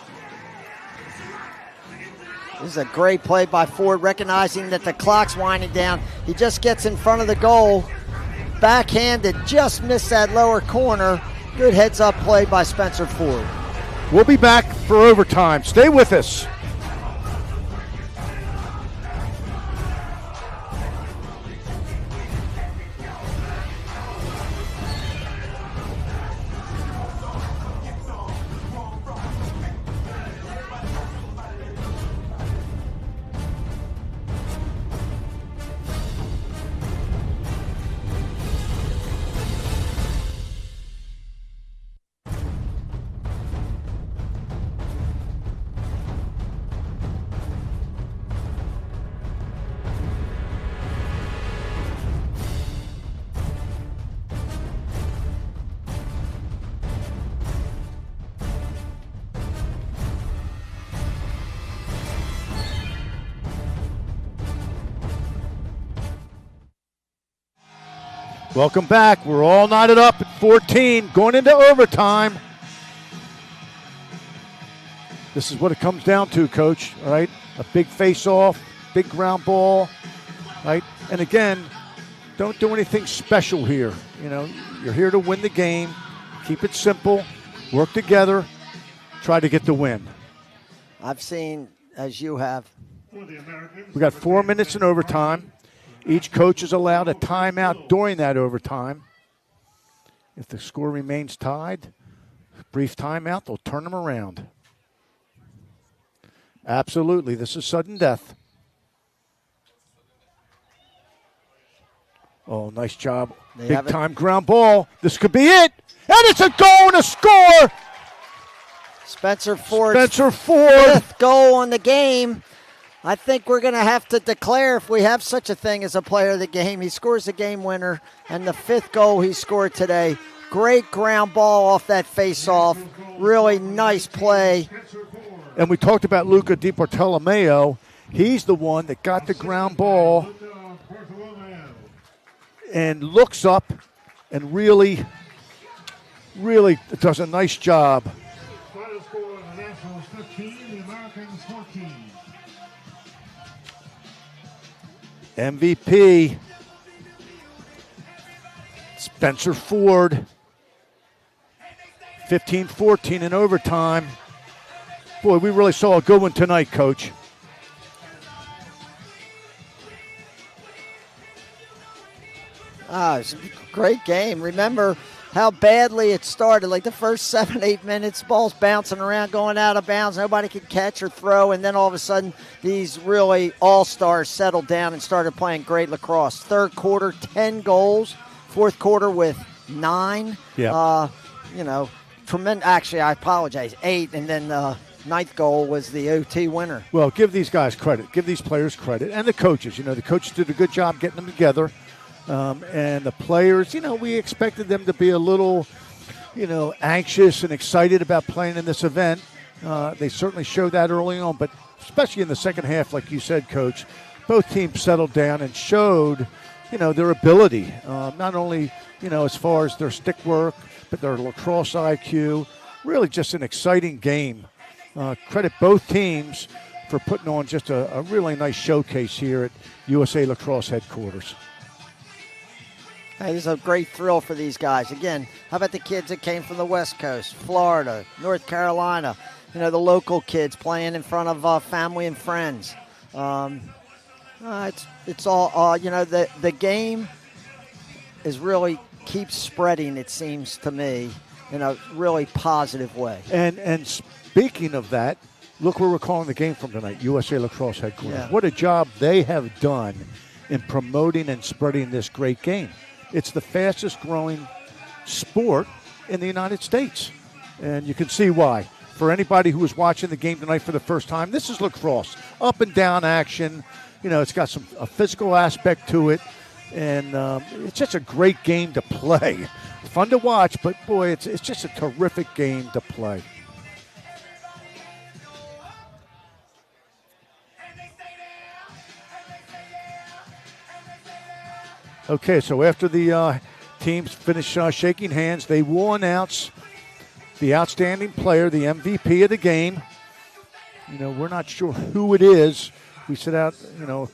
B: This is a great play by Ford, recognizing that the clock's winding down. He just gets in front of the goal. Backhanded, just missed that lower corner. Good heads-up play by Spencer Ford.
A: We'll be back for overtime. Stay with us. Welcome back. We're all knotted up at 14, going into overtime. This is what it comes down to, Coach, all right? A big face-off, big ground ball, right? And again, don't do anything special here. You know, you're here to win the game. Keep it simple. Work together. Try to get the win.
B: I've seen, as you have.
A: We got 4 minutes in overtime. Each coach is allowed a timeout during that overtime. If the score remains tied, brief timeout, they'll turn them around. Absolutely, this is sudden death. Oh, nice job. Big time ground ball. This could be it. And it's a goal and a score.
B: Spencer Ford.
A: Fifth
B: goal on the game. I think we're going to have to declare, if we have such a thing as a player of the game, he scores the game winner, and the 5th goal he scored today. Great ground ball off that face-off. Really nice play.
A: And we talked about Luca Di Bartolomeo. He's the one that got the ground ball and looks up and really does a nice job.
C: Final score of the Nationals 15, the Americans 14.
A: MVP, Spencer Ford, 15-14 in overtime. Boy, we really saw a good one tonight, Coach.
B: It's a great game. Remember how badly it started. Like the first 7-8 minutes, balls bouncing around, going out of bounds. Nobody could catch or throw. And then all of a sudden, these really all-stars settled down and started playing great lacrosse. Third quarter, 10 goals. Fourth quarter with 9.
A: Yeah.
B: Tremendous. Actually, I apologize, 8. And then the 9th goal was the OT winner.
A: Well, give these guys credit. Give these players credit. And the coaches. You know, the coaches did a good job getting them together. And the players, we expected them to be a little, anxious and excited about playing in this event. They certainly showed that early on, but especially in the second half, like you said, Coach, both teams settled down and showed, their ability, not only, as far as their stick work, but their lacrosse IQ. Really just an exciting game. Credit both teams for putting on just a really nice showcase here at USA Lacrosse headquarters.
B: Hey, this is a great thrill for these guys. Again, how about the kids that came from the West Coast, Florida, North Carolina, the local kids playing in front of family and friends. It's all, the game is really keeps spreading, it seems to me, in a really positive way.
A: And speaking of that, look where we're calling the game from tonight, USA Lacrosse headquarters.
B: Yeah.
A: What a job they have done in promoting and spreading this great game. It's the fastest growing sport in the United States, and you can see why. For anybody who was watching the game tonight for the first time, this is lacrosse. Up and down action. You know, it's got a physical aspect to it, and it's just a great game to play. Fun to watch, but boy, it's just a terrific game to play. Okay, so after the teams finish shaking hands, they will announce the outstanding player, the MVP of the game. You know, we're not sure who it is. We sit out, you know,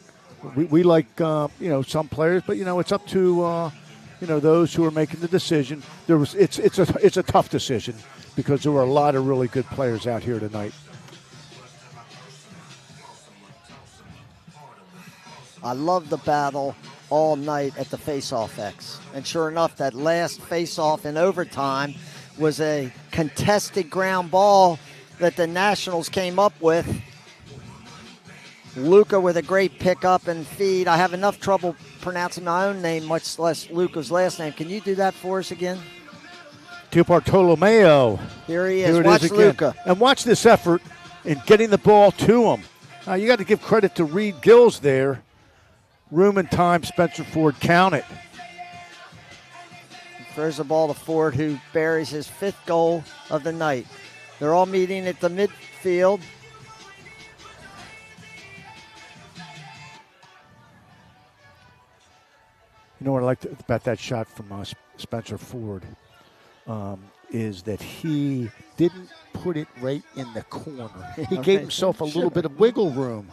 A: we like, you know, some players, but, you know, it's up to, you know, those who are making the decision. It's a tough decision because there were a lot of really good players out here tonight.
B: I love the battle all night at the face-off X. And sure enough, that last face-off in overtime was a contested ground ball that the Nationals came up with. Luca with a great pickup and feed. I have enough trouble pronouncing my own name, much less Luca's last name. Can you do that for us again?
A: Bartolomeo.
B: Here he is. Watch Luca.
A: And watch this effort in getting the ball to him. You got to give credit to Reed Gills there. Room and time, Spencer Ford, count it.
B: Throws the ball to Ford, who buries his 5th goal of the night. They're all meeting at the midfield.
A: You know what I like about that shot from Spencer Ford is that he didn't put it right in the corner. He gave himself a little bit of wiggle room.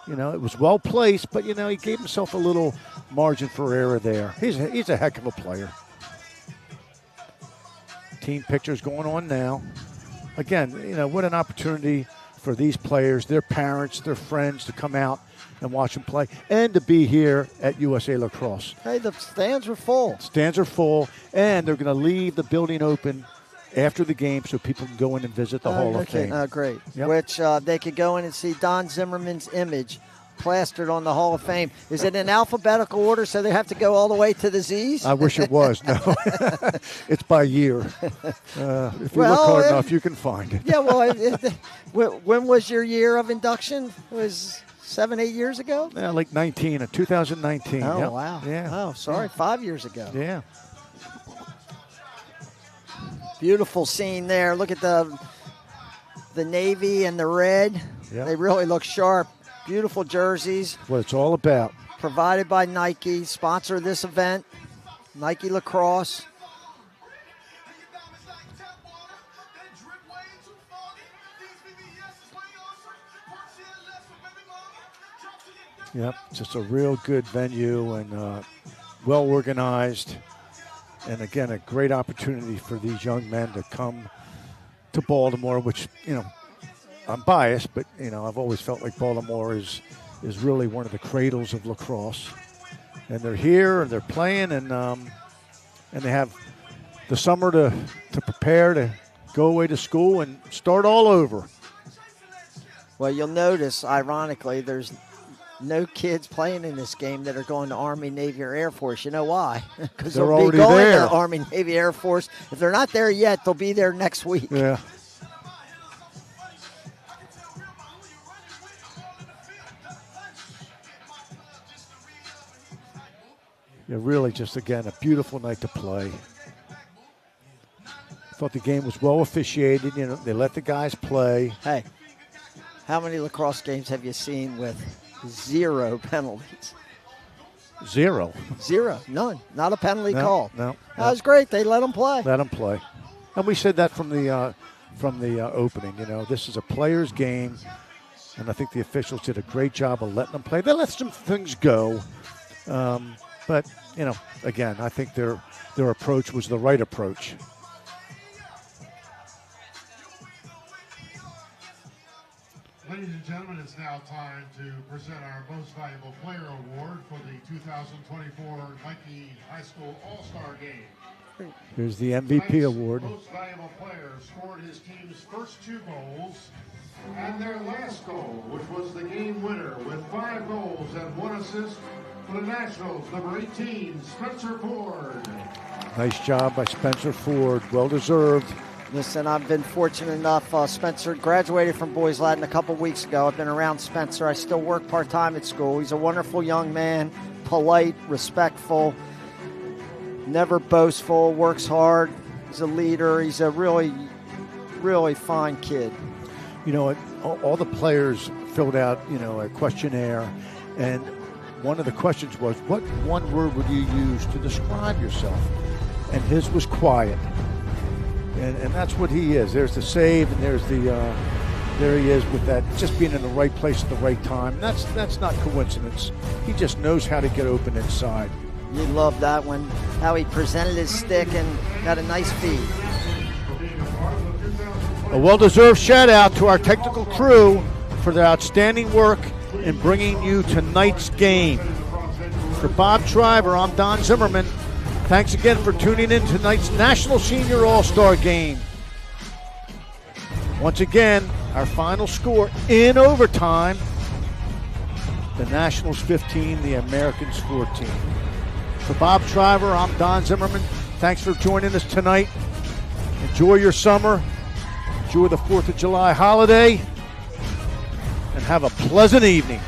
A: You know, it was well placed, but, you know, he gave himself a little margin for error there. He's a heck of a player. Team pictures going on now. Again, you know, what an opportunity for these players, their parents, their friends to come out and watch them play and to be here at USA Lacrosse.
B: Hey, the stands were full.
A: Stands are full, and they're going to leave the building open after the game so people can go in and visit the Hall of Fame.
B: Great.
A: Yep.
B: Which they could go in and see Don Zimmerman's image plastered on the Hall of Fame. Is it in alphabetical order so they have to go all the way to the Z's?
A: I wish it was. No. It's by year. If you look hard enough, you can find it.
B: Yeah, well, when was your year of induction? It was 7-8 years ago?
A: Yeah, like 2019.
B: Oh,
A: yep.
B: wow.
A: Yeah.
B: Oh, sorry, 5 years ago.
A: Yeah.
B: Beautiful scene there. Look at the navy and the red.
A: Yep.
B: They really look sharp. Beautiful jerseys.
A: What it's all about.
B: Provided by Nike, sponsor of this event, Nike Lacrosse.
A: Yep, just a real good venue and well organized. And again, a great opportunity for these young men to come to Baltimore, which, you know, I'm biased, but, you know, I've always felt like Baltimore is really one of the cradles of lacrosse. And they're here and they're playing and they have the summer to prepare to go away to school and start all over.
B: Well, you'll notice, ironically, there's no kids playing in this game that are going to Army, Navy, or Air Force. You know why? Because
A: they're
B: they'll
A: already
B: be going
A: there.
B: to Army, Navy, Air Force. If they're not there yet, they'll be there next week.
A: Yeah. Yeah, really just, again, a beautiful night to play. Thought the game was well officiated. You know, they let the guys play.
B: Hey, how many lacrosse games have you seen with 0 penalties?
A: 0.
B: 0. None. Not a penalty call.
A: No.
B: That was great. They let them play.
A: Let them play. And we said that from the opening. You know, this is a player's game, and I think the officials did a great job of letting them play. They let some things go. But, you know, again, I think their approach was the right approach.
C: Ladies and gentlemen, it's now time to present our Most Valuable Player Award for the 2024 Nike High School All-Star Game.
A: Here's the MVP award.
C: Most Valuable Player scored his team's first 2 goals And their last goal, which was the game winner with 5 goals and 1 assist for the Nationals, number 18, Spencer Ford.
A: Nice job by Spencer Ford. Well deserved.
B: Listen, I've been fortunate enough. Spencer graduated from Boys Latin a couple weeks ago. I've been around Spencer. I still work part-time at school. He's a wonderful young man, polite, respectful, never boastful, works hard. He's a leader. He's a really, really fine kid.
A: You know, all the players filled out, you know, a questionnaire, and one of the questions was, what one word would you use to describe yourself? And his was quiet. And that's what he is. There's the save, and there's the there he is with that, just being in the right place at the right time. And that's not coincidence. He just knows how to get open inside.
B: You love that one, how he presented his stick and got a nice feed.
A: A well-deserved shout-out to our technical crew for their outstanding work in bringing you tonight's game. For Bob Shriver, I'm Don Zimmerman. Thanks again for tuning in to tonight's National Senior All-Star Game. Once again, our final score in overtime, the Nationals 15, the Americans 14. For Bob Shriver, I'm Don Zimmerman. Thanks for joining us tonight. Enjoy your summer. Enjoy the 4th of July holiday. And have a pleasant evening.